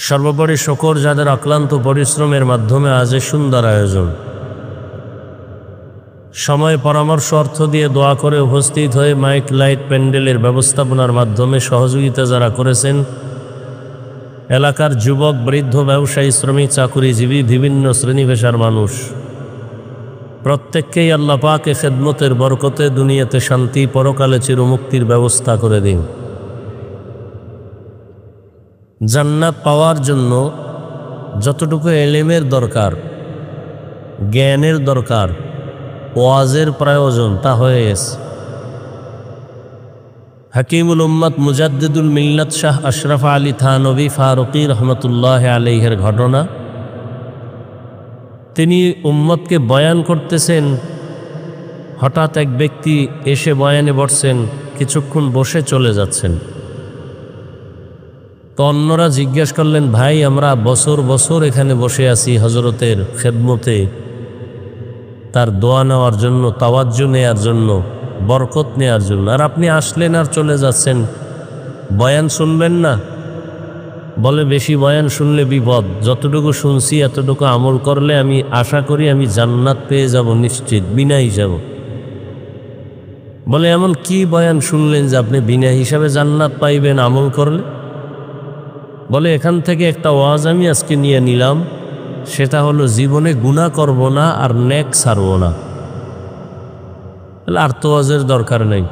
S1: सर्वोपरि शुकर जादेर अक्लान्त परिश्रमेर माध्यमे आज सुंदर आयोजन, समय परामर्श अर्थ दिए दोया करे उपस्थित हये माइक लाइट पैंडेलेर व्यवस्थापनार माध्यमे सहयोगिता जारा करेছেন एलाकार युवक, बृद्ध, व्यवसायी, श्रमिक, चाकुरीजीवी, विभिन्न श्रेणी पेशार मानुष प्रत्येककेई आल्लाह पाकेर खेदमतेर बरकते दुनियाते शांति, परकाले चिरमुक्तिर व्यवस्था करे दिन। জান্নাত পাওয়ার জন্য যতটুকু ইলমের দরকার, জ্ঞানের দরকার, ওয়াজের প্রয়োজন তা হয়ে গেছে। हकीमुल उम्मत मुजद्दिदुल मिल्लत शाह अशरफ आली थानवी फारूकी रहमतुल्लाह आलैहिर घटना, तिनी उम्मत के बयान करतेছেন। हठाৎ एक व्यक्ति एसे बयाने बसছেন, কিছুক্ষণ বসে চলে যাচ্ছেন। তো অন্যরা জিজ্ঞাসা করলেন, ভাই আমরা বছর বছর এখানে বসে আছি হযরতের খেদমতে, তার দোয়া নেওয়ার জন্য, তাওয়াজ্জু নেওয়ার জন্য, বরকত নেওয়ার জন্য, আর আপনি আসলেন আর চলে যাচ্ছেন, বয়ান শুনবেন না? বলে বেশি বয়ান শুনলে বিপদ, যতটুকু শুনছি এতটুকু আমল করলে আমি আশা করি আমি জান্নাত পেয়ে যাব নিশ্চিত, বিনা হিসাবে। বলে এমন কি বয়ান শুনলেন যে আপনি বিনা হিসাবে জান্নাত পাইবেন আমল করলে? বলে এখান থেকে একটা ওয়াজ আমি আজকে নিয়ে নিলাম, সেটা হলো জীবনে গুনাহ করব না আর নেক ছাড়ব না। আর তো ওয়াজের দরকার নেই।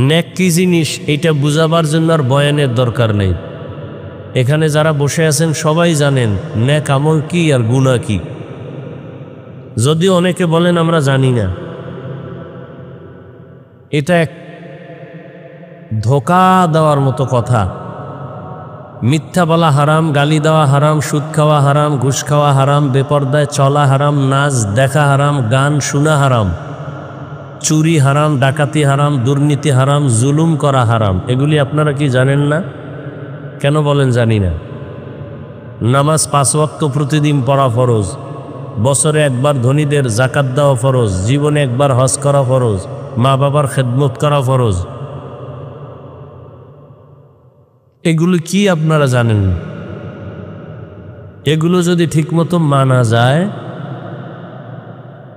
S1: নেক কি জিনিস এটা বুঝাবার জন্য আর বয়ানের দরকার নেই। এখানে যারা বসে আছেন সবাই জানেন নেক আমল কি আর গুনাহ কি, যদিও অনেকে বলেন আমরা জানি না। এটা এক ধোঁকা দেওয়ার মতো কথা। মিথ্যা বলা হারাম, গালি দেওয়া হারাম, সুদ খাওয়া হারাম, ঘুষ খাওয়া হারাম, বেপরদায় চলা হারাম, নাচ দেখা হারাম, গান শোনা হারাম, চুরি হারাম, ডাকাতি হারাম, দুর্নীতি হারাম, জুলুম করা হারাম। এগুলি আপনারা কি জানেন না? কেন বলেন জানি না? নামাজ 5 ওয়াক্ত প্রতিদিন পড়া ফরজ, বছরে একবার ধনীদের যাকাত দেওয়া ফরজ, জীবনে একবার হজ করা ফরজ, মা বাবার খেদমত করা ফরজ। এগুলো কি আপনারা জানেন? এগুলো যদি ঠিকমতো মানা যায়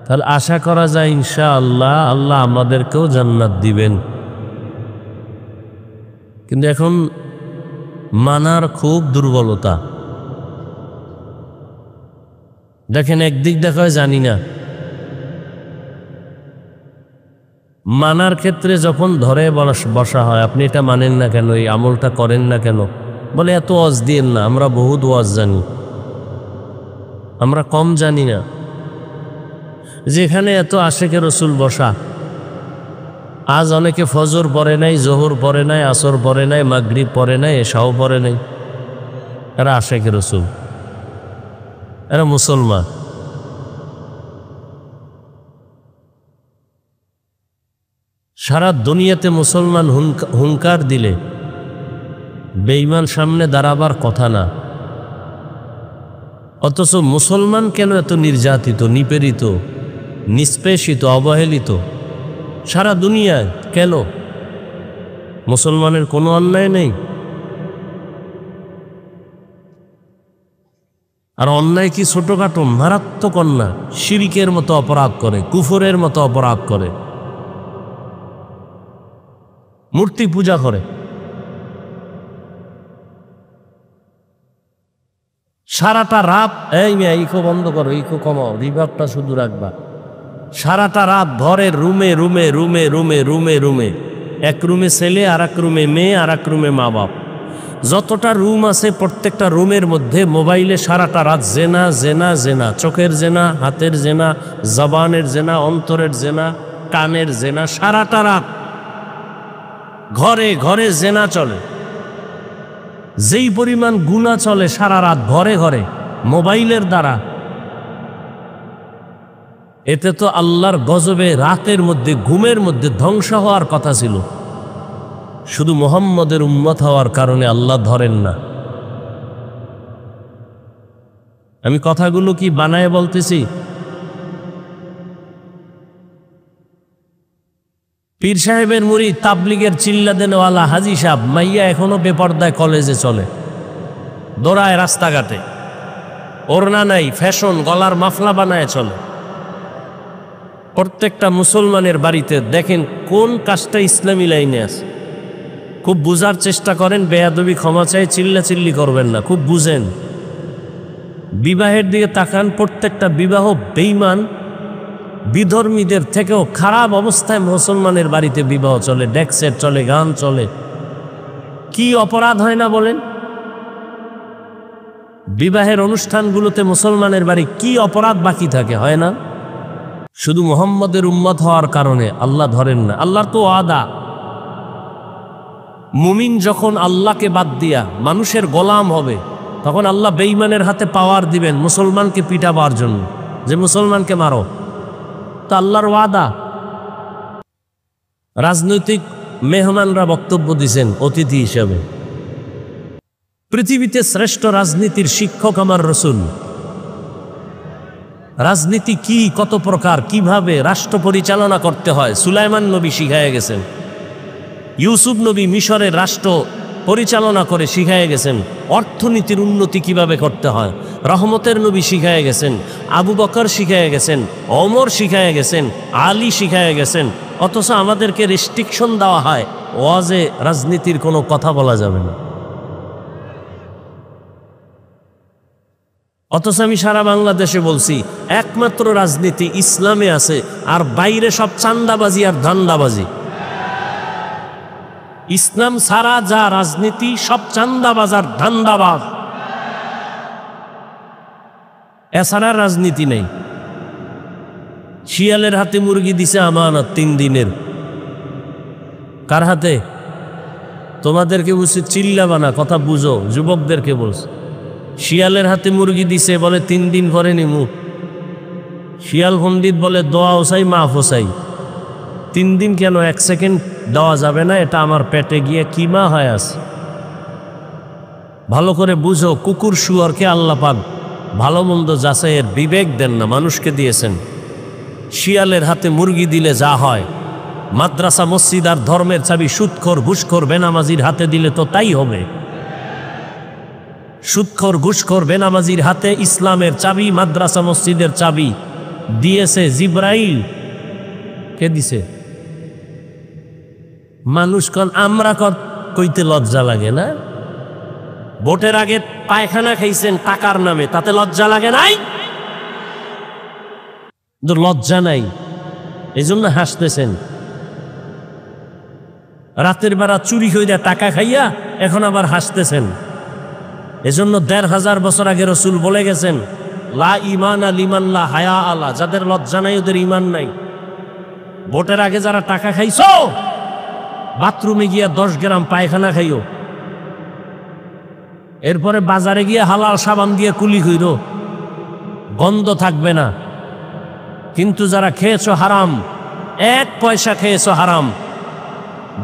S1: তাহলে আশা করা যায় ইনশাআল্লাহ আল্লাহ আমাদেরকেও জান্নাত দিবেন। কিন্তু এখন মানার খুব দুর্বলতা। দেখেন একদিক দেখা হয় জানি না, মানার ক্ষেত্রে যখন ধরে বসা হয় আপনি এটা মানেন না কেন, এই আমলটা করেন না কেন, বলে এত ওয়াজ দিয়েন না, আমরা বহুত ওয়াজ জানি, আমরা কম জানি না। যেখানে এত আশেকে রসুল বসা, আজ অনেকে ফজর পড়ে নাই, জোহর পড়ে নাই, আসর পড়ে নাই, মাগরিব পড়ে নাই, এশাও পড়ে নাই। এরা আশিকে রাসূল, এরা মুসলমান। সারা দুনিয়াতে মুসলমান হুঙ্কার দিলে বেঈমান সামনে দাঁড়াবার কথা না, অথচ মুসলমান কেন এত নির্যাতিত, নিপীড়িত, নিষ্পেষিত, অবহেলিত সারা দুনিয়ায়? কেন? মুসলমানের কোনো অন্যায় নেই? আর অন্যায় কি ছোটখাটো? মারাত্মক অন্যায়। শিরকের মতো অপরাধ করে, কুফরের মতো অপরাধ করে, মূর্তি পূজা করে। সারাটা রাত, এই মেয়ে ইকো বন্ধ করো, ইকো কমাও, রিভার্বটা শুধু রাখবা। সারাটা রাত ঘরের রুমে রুমে রুমে রুমে রুমে রুমে, এক রুমে ছেলে, আর এক রুমে মেয়ে, আর এক রুমে মা বাপ, যতটা রুম আছে প্রত্যেকটা রুমের মধ্যে মোবাইলে সারাটা রাত জেনা জেনা জেনা, চোখের জেনা, হাতের জেনা, জবানের জেনা, অন্তরের জেনা, কানের জেনা, সারাটা রাত ঘরে ঘরে জেনা চলে। যেই পরিমাণ গুনাহ চলে সারা রাত ঘরে ঘরে মোবাইলের দ্বারা, এতে তো আল্লাহর গজবে রাতের মধ্যে, ঘুমের মধ্যে ধ্বংস হওয়ার কথা ছিল। শুধু মুহাম্মদের উম্মত হওয়ার কারণে আল্লাহ ধরেন না। আমি কথাগুলো কি বানায় বলতেছি? পীর সাহেবের মুরিদ, তাবলিগের চিল্লা দেনওয়ালা হাজি সাহেব মাইয়া এখনো বেপরদায় কলেজে চলে, দৌড়ায় রাস্তাঘাটে, ওড়না নাই, ফ্যাশন, গলার মাফলা বানায় চলে। প্রত্যেকটা মুসলমানের বাড়িতে দেখেন কোন কাজটা ইসলামী লাইনে আছে। খুব বুঝার চেষ্টা করেন, বেয়াদবি ক্ষমা চাই, চিল্লাচিল্লি করবেন না, খুব বুঝেন। বিবাহের দিকে তাকান, প্রত্যেকটা বিবাহ বেঈমান বিধর্মীদের থেকেও খারাপ অবস্থায় মুসলমানের বাড়িতে বিবাহ চলে, ডেকসেট চলে, গান চলে। কি অপরাধ হয় না বলেন? বিবাহের অনুষ্ঠানগুলোতে মুসলমানের বাড়ি কি অপরাধ বাকি থাকে? হয় না? শুধু মুহাম্মদের উম্মত হওয়ার কারণে আল্লাহ ধরেন না। আল্লাহর তো ওয়াদা, মুমিন যখন আল্লাহকে বাদ দিয়া মানুষের গোলাম হবে, তখন আল্লাহ বেঈমানের হাতে পাওয়ার দিবেন মুসলমানকে পিটাবার জন্য, যে মুসলমানকে মারো। তো আল্লাহর ওয়াদা। রাজনৈতিক মেহমানরা বক্তব্য দিয়েছেন অতিথি হিসাবে। পৃথিবীতে শ্রেষ্ঠ রাজনীতির শিক্ষক আমার রাসূল। রাজনীতি কি, কত প্রকার, কিভাবে রাষ্ট্র পরিচালনা করতে হয় সুলাইমান নবী শিখাইয়া গেছেন। ইউসুফ নবী মিশরের রাষ্ট্র পরিচালনা করে শিখাইয়া গেছেন। অর্থনীতির উন্নতি কিভাবে করতে হয় রহমতের নবী শিখাইয়া গেছেন। আবু বকর শিখাইয়া গেছেন, ওমর শিখাইয়া গেছেন, আলী শিখাইয়া গেছেন। অথচ আমাদেরকে রেস্ট্রিকশন দেওয়া হয়, ওয়াজে রাজনীতির কোনো কথা বলা যাবে না। অথচ আমি সারা বাংলাদেশে বলছি, একমাত্র রাজনীতি ইসলামে আছে, আর বাইরে সব চান্দাবাজি আর ধান্দাবাজি। ইসলাম ছাড়া যা রাজনীতি সব চান্দাবাজ আর ধান্দাবাজ, এছাড়া রাজনীতি নেই। শিয়ালের হাতে মুরগি দিছে আমানত 3 দিনের। কার হাতে? তোমাদেরকে বলছে চিল্লাবা না, কথা বুঝো, যুবকদেরকে বলছে। শিয়ালের হাতে মুরগি দিছে, বলে 3 দিন পরে নিমু। শিয়াল পণ্ডিত বলে দোয়া ওসাই, মাফ ওসাই। 3 দিন কেন, 1 সেকেন্ড দেওয়া যাবে না? এটা আমার পেটে গিয়ে কিমা হয় আছে। ভালো করে বুঝো, কুকুর শুয়োরকে আল্লাহ পাক ভালো মন্দ যাচাইয়ের বিবেক দেন না, মানুষকে দিয়েছেন। শিয়ালের হাতে মুরগি দিলে যা হয়, মাদ্রাসা মসজিদ আর ধর্মের চাবি সুদখোর ঘুষখোর বেনামাজির হাতে দিলে তো তাই হবে। সুদখোর ঘুষখোর বেনামাজির হাতে ইসলামের চাবি, মাদ্রাসা মসজিদের চাবি দিয়েছে জিব্রাইল। কে দিছে? মানুষ কন, আমরা কইতে লজ্জা লাগে না? ভোটের আগে পায়খানা খাইছেন টাকার নামে, তাতে লজ্জা লাগে নাই? লজ্জা নাই, এই জন্য হাসতেছেন। রাতের বেলা চুরি হইয়া টাকা খাইয়া এখন আবার হাসতেছেন। এজন্য ১৫০০ বছর আগে রাসূল বলে গেছেন, লা ঈমানা লিমান লা হায়া আলা, যাদের লজ্জা নাই ওদের ঈমান নাই। ভোটের আগে যারা টাকা খাইছ, বাথরুমে গিয়া 10 গ্রাম পায়খানা খাইও, এরপরে বাজারে গিয়ে হালাল সাবান দিয়ে কুলি কইর, গন্ধ থাকবে না। কিন্তু যারা খেয়েছো হারাম, 1 পয়সা খেয়েছো হারাম,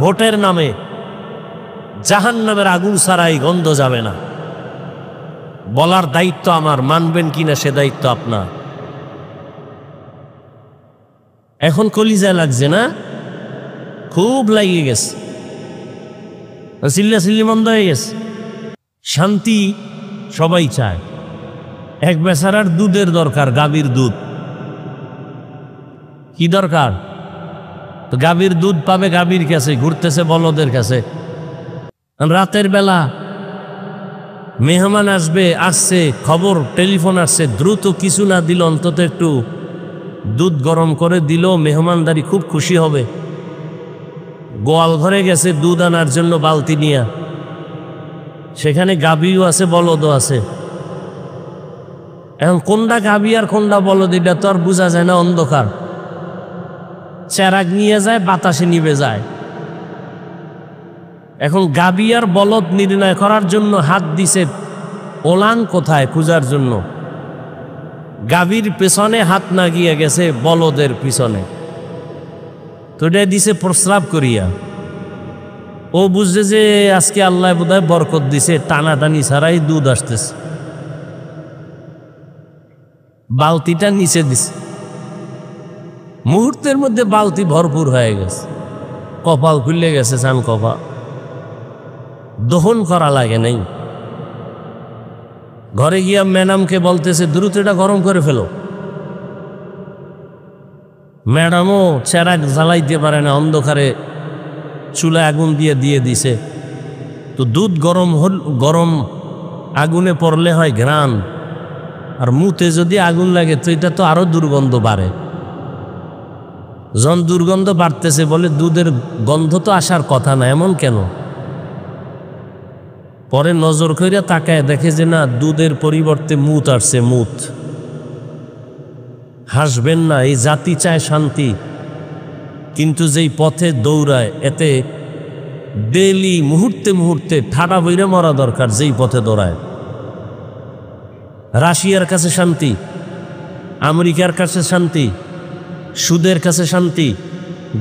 S1: ভোটের নামে জাহান্নামের আগুন ছাড়াই গন্ধ যাবে না। বলার দায়িত্ব আমার, মানবেন কিনা সে দায়িত্ব আপনার। এখন কলিজায় লাগছে না? খুব লাগিয়ে গেছে, চিল্লাচিল্লি বন্ধ হয়ে গেছে। শান্তি সবাই চায়। এক বেচারার দুধের দরকার, গাভীর দুধ। কি দরকার? তো গাভীর দুধ পাবে গাভীর কাছে, ঘুরতেছে বলদের কাছে। রাতের বেলা মেহমান আসছে, খবর টেলিফোন আসছে, দ্রুত কিছু না দিল অন্তত একটু দুধ গরম করে দিল, মেহমানদারি খুব খুশি হবে। গোয়াল ঘরে গেছে দুধ আনার জন্য বালতি নিয়ে, সেখানে গাভীও আছে বলদও আছে। এখন কোনটা গাভী আর কোনটা বলদ এটা তো আর বোঝা যায় না, অন্ধকার। চেরাগ নিয়ে যায়, বাতাসে নিভে যায়। এখন গাভী আর বলদ নির্ণয় করার জন্য হাত দিছে ওলান কোথায় খুঁজার জন্য। গাভীর পেছনে হাত না গিয়ে গেছে বলদের পিছনে, তো এটা দিছে প্রস্রাব করিয়া। ও বুঝছে যে আজকে আল্লাহ বোধহয় বরকত দিছে, টানাটানি ছাড়াই দুধ আসতেছে। বালতিটা নিচে দিছে, মুহূর্তের মধ্যে বালতি ভরপুর হয়ে গেছে। কপাল খুলে গেছে, চান কপাল। দহন করা লাগে নাই। ঘরে গিয়া ম্যাডামকে বলতেছে দ্রুত এটা গরম করে ফেলো। ম্যাডামও চেরাগ জ্বালাইতে পারে না, অন্ধকারে চুলায় আগুন দিয়ে দিছে। তো দুধ গরম আগুনে পড়লে হয় ঘ্রাণ, আর মুতে যদি আগুন লাগে তো এটা তো আরো দুর্গন্ধ বাড়ে। যখন দুর্গন্ধ বাড়তেছে বলে দুধের গন্ধ তো আসার কথা না, এমন কেন? পরে নজর কইরা তাকায় দেখে যে না, দুধের পরিবর্তে মুত আসছে, মুত। হাসবেন না, এই জাতি চায় শান্তি, কিন্তু যেই পথে দৌড়ায় এতে ডেইলি মুহূর্তে মুহূর্তে ঠাডা বইরে মরা দরকার। যেই পথে দৌড়ায়, রাশিয়ার কাছে শান্তি, আমেরিকার কাছে শান্তি, সুদের কাছে শান্তি,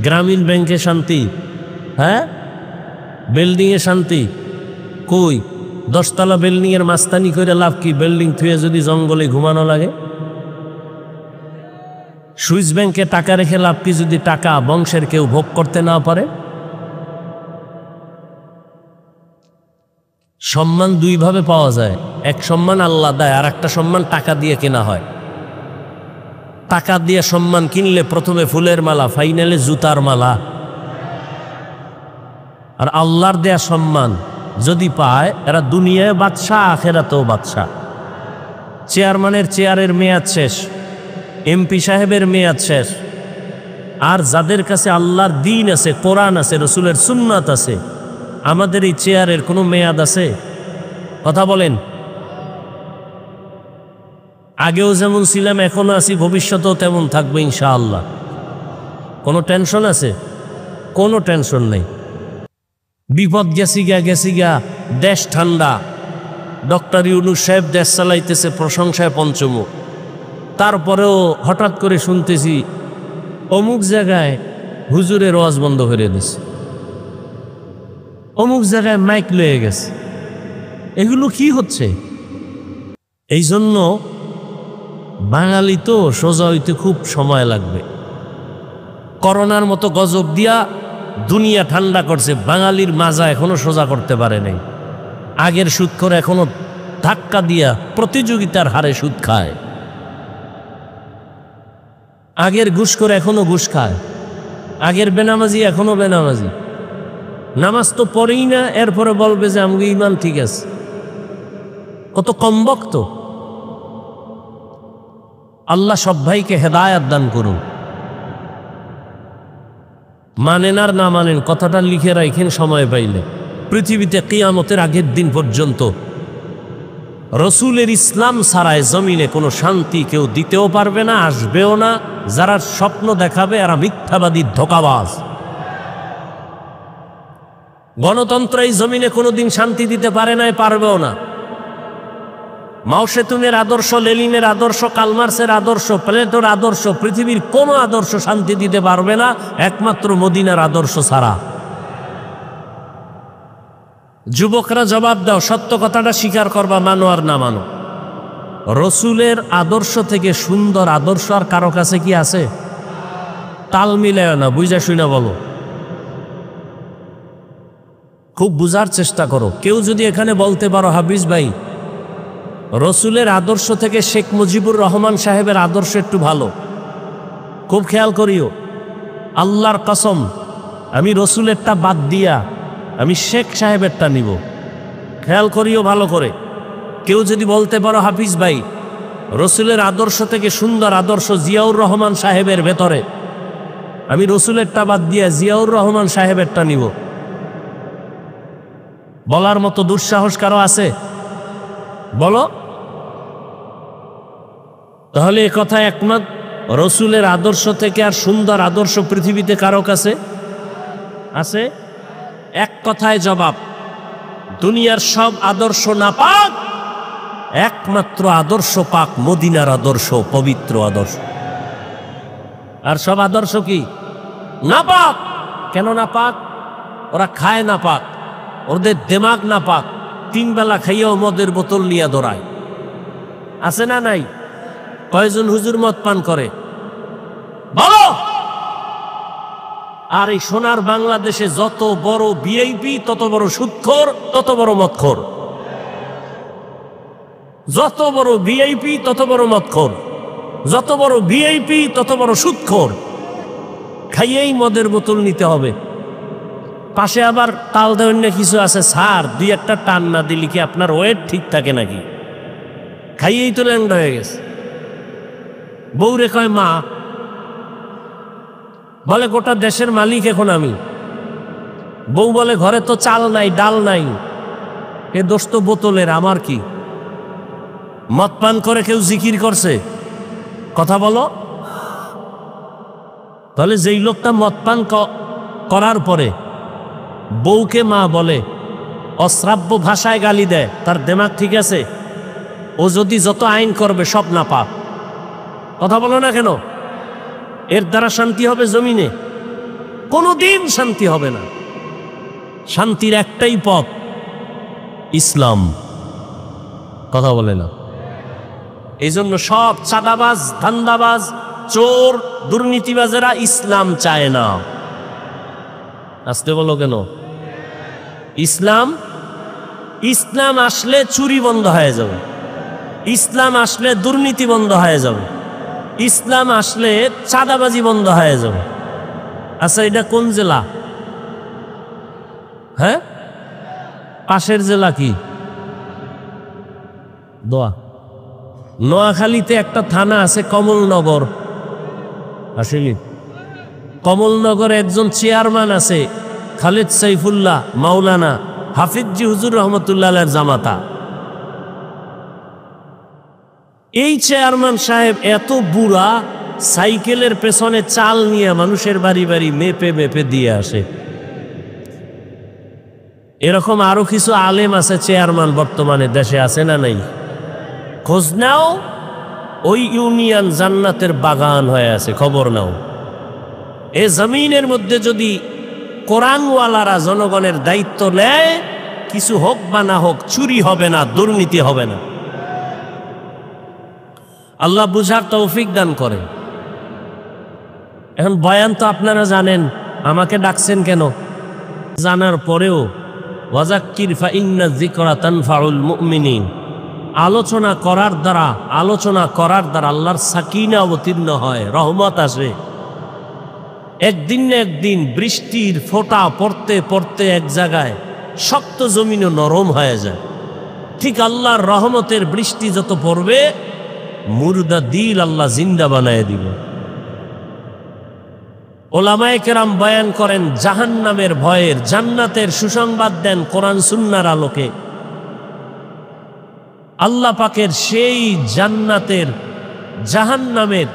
S1: গ্রামীণ ব্যাংকে শান্তি, হ্যাঁ, বিল্ডিংয়ে শান্তি। কই 10 তলা বিল্ডিংয়ের মাস্তানি করে লাভ কি? বিল্ডিং থুয়ে যদি জঙ্গলে ঘুমানো লাগে। সুইস ব্যাংকে টাকা রেখে লাভ কি যদি টাকা বংশের কেউ ভোগ করতে না পারে? সম্মান 2 ভাবে পাওয়া যায়, এক সম্মান আল্লাহ দেয়, আর একটা সম্মান টাকা দিয়ে কেনা হয়। টাকা দিয়ে সম্মান কিনলে প্রথমে ফুলের মালা, ফাইনালে জুতার মালা। আর আল্লাহর দেয়া সম্মান যদি পায়, এরা দুনিয়ায় বাদশাহ, আখেরাতেও বাদশাহ। চেয়ারম্যানের চেয়ারের মেয়াদ শেষ, এমপি সাহেবের মেয়াদ শেষ। আর যাদের কাছে আল্লাহর দ্বীন আছে, কোরআন আছে, রসুলের সুন্নাত আছে, আমাদের এই চেয়ারের কোনো মেয়াদ আছে? কথা বলেন। আগেও যেমন ছিলাম এখনো আছি, ভবিষ্যতেও তেমন থাকবো ইনশাআল্লাহ। কোনো টেনশন আছে? কোনো টেনশন নেই। বিপদ গেছি গা, দেশ ঠান্ডা। ডক্টর ইউনূস সাহেব দেশ চালাইতেছে প্রশংসায় পঞ্চমুখ। তারপরেও হঠাৎ করে শুনতেছি অমুক জায়গায় হুজুরের ওয়াজ বন্ধ করে দিছে, অমুক জায়গায় মাইক লয়ে গেছে। এগুলো কি হচ্ছে? এই জন্য বাঙালি তো সোজা হইতে খুব সময় লাগবে। করোনার মতো গজব দিয়া দুনিয়া ঠান্ডা করছে, বাঙালির মাজা এখনো সোজা করতে পারে নাই। আগের সুদখোর এখনো ধাক্কা দিয়া প্রতিযোগিতার হারে সুদ খায়, আগের ঘুষখোর এখনো ঘুষ খায়, আগের বেনামাজি এখনো বেনামাজি। নামাজ তো পড়েই না, এরপরে বলবে যে আমাকে ইমান ঠিক আছে। কত কমবক্ত। আল্লাহ সব ভাইকে হেদায়াত দান করুন। মানেন আর না মানেন, কথাটা লিখে রাখেন সময় পাইলে। পৃথিবীতে কিয়ামতের আগের দিন পর্যন্ত রসুলের ইসলাম ছাড়াই জমিনে কোনো শান্তি কেউ দিতেও পারবে না, আসবেও না। যারা স্বপ্ন দেখাবে এরা মিথ্যাবাদী, ধোঁকাবাজ। গণতন্ত্র এই জমিনে কোনোদিন শান্তি দিতে পারে নাই, পারবেও না। মাও সেতুনের আদর্শ, লেনিনের আদর্শ, কালমার্সের আদর্শ, প্লেটোর আদর্শ, পৃথিবীর কোনো আদর্শ শান্তি দিতে পারবে না একমাত্র মদিনার আদর্শ ছাড়া। যুবকরা জবাব দাও, সত্য কথাটা স্বীকার করবা, মানো আর না মানো। রসুলের আদর্শ থেকে সুন্দর আদর্শ আর কারো কাছে কি আছে? তাল মিলায় না, বুঝা শুনে বলো। খুব বুঝার চেষ্টা করো। কেউ যদি এখানে বলতে পারো হাফিজ ভাই রসুলের আদর্শ থেকে শেখ মুজিবুর রহমান সাহেবের আদর্শ একটু ভালো, খুব খেয়াল করিও। আল্লাহর কসম, আমি রসুলেরটা বাদ দিয়া আমি শেখ সাহেবেরটা নিব। খেয়াল করিও ভালো করে। কেউ যদি বলতে পারো হাফিজ ভাই রসুলের আদর্শ থেকে সুন্দর আদর্শ জিয়াউর রহমান সাহেবের ভেতরে, আমি রসুলেরটা বাদ দিয়া জিয়াউর রহমান সাহেবেরটা নিব, বলার মতো দুঃসাহস কারো আছে? বলো। তাহলে এ কথা একমত, রসুলের আদর্শ থেকে আর সুন্দর আদর্শ পৃথিবীতে কারো কাছে আছে? এক কথায় জবাব, দুনিয়ার সব আদর্শ নাপাক, একমাত্র আদর্শ পাক, মদিনার আদর্শ, পবিত্র আদর্শ। আর সব আদর্শ কি? নাপাক। কেন নাপাক? ওরা খায় নাপাক, ওদের দিমাগ নাপাক, 3 বেলা খাইয়াও মদের বোতল নিয়ে দৌড়ায়। আছে না নাই? কয়জন হুজুর মদ পান করে বলো? আর এই সোনার বাংলাদেশে যত বড় ভিআইপি তত বড় সুদখোর, তত বড় মদখোর। যত বড় ভিআইপি তত বড় মদখোর, যত বড় ভিআইপি তত বড় সুদখোর। খাইয়েই মদের বোতল নিতে হবে। পাশে আবার তাল দেওয়ার কিছু আছে, স্যার 2-1টা টান না দিলে কি আপনার ওয়েট ঠিক থাকে নাকি? খাইয়েই তো ল্যান্ড হয়ে গেছে। বউরে কয় মা, বলে গোটা দেশের মালিক এখন আমি। বউ বলে ঘরে তো চাল নাই, ডাল নাই। এ দোষ তো বোতলের, আমার কি? মদ পান করে কেউ জিকির করছে? কথা বলো। তাহলে যেই লোকটা মদ পান করার পরে বউকে মা বলে, অশ্রাব্য ভাষায় গালি দেয়, তার দিমাগ ঠিক আছে? ও যদি যত আইন করবে সব না পাপ। কথা বলো না কেন? এর দ্বারা শান্তি হবে জমিনে? কোনোদিন শান্তি হবে না। শান্তির একটাই পথ, ইসলাম। কথা বলে না। এই জন্য সব চাঁদাবাজ, ধান্দাবাজ, চোর, দুর্নীতিবাজেরা ইসলাম চায় না। আসতে বলো কেন? ইসলাম আসলে চুরি বন্ধ হয়ে যাবে, ইসলাম আসলে দুর্নীতি বন্ধ হয়ে যাবে, ইসলাম আসলে চাঁদাবাজি বন্ধ হয়ে যাবে। আচ্ছা, এটা কোন জেলা? হ্যাঁ, পাশের জেলা কি? দোয়া। নোয়াখালীতে একটা থানা আছে কমলনগর। আসলে কমলনগরে একজন চেয়ারম্যান আছে, খালেদ সাইফুল্লাহ মাওলানা হাফিজি হুজুর রহমতুল্লাহ জামাতা। এই চেয়ারম্যান সাহেব এত বুড়া, সাইকেলের পেছনে চাল নিয়ে মানুষের বাড়ি বাড়ি মেপে মেপে দিয়ে আসে। এরকম আরো কিছু আলেম আছে চেয়ারম্যান বর্তমানে দেশে, আছে না নাই? খোঁজ নাও, ওই ইউনিয়ন জান্নাতের বাগান হয়ে আছে, খবর নাও। এ জমিনের মধ্যে যদি কোরআনওয়ালারা জনগণের দায়িত্ব নেয়, কিছু হোক বা না হোক, চুরি হবে না, দুর্নীতি হবে না। আল্লাহ বুঝার তৌফিক দান করে। এখন বয়ান তো আপনারা জানেন, আমাকে ডাকছেন কেন? জানার পরেও ওয়াজাক্কির ফাইন্না যিকরা তানফাউল মুমিনিন, আলোচনা করার দ্বারা আল্লাহর সাকিনা অবতীর্ণ হয়, রহমত আসে। একদিন না একদিন বৃষ্টির ফোঁটা পড়তে পড়তে এক জায়গায় শক্ত জমিনও নরম হয়ে যায়। ঠিক আল্লাহর রহমতের বৃষ্টি যত পড়বে, মুর্দা দিল আল্লাহ জিন্দা বানায় দিবে। ওলামায়ে কেরাম বয়ান করেন জাহান্নামের ভয়ের, জান্নাতের সুসংবাদ দেন কোরআন সুন্নাহর আলোকে। আল্লাহ পাকের সেই জান্নাতের জাহান্নামের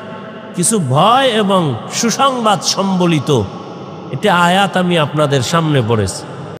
S1: কিছু ভয় এবং সুসংবাদ সম্বলিত এটা আয়াত আমি আপনাদের সামনে পড়েছি।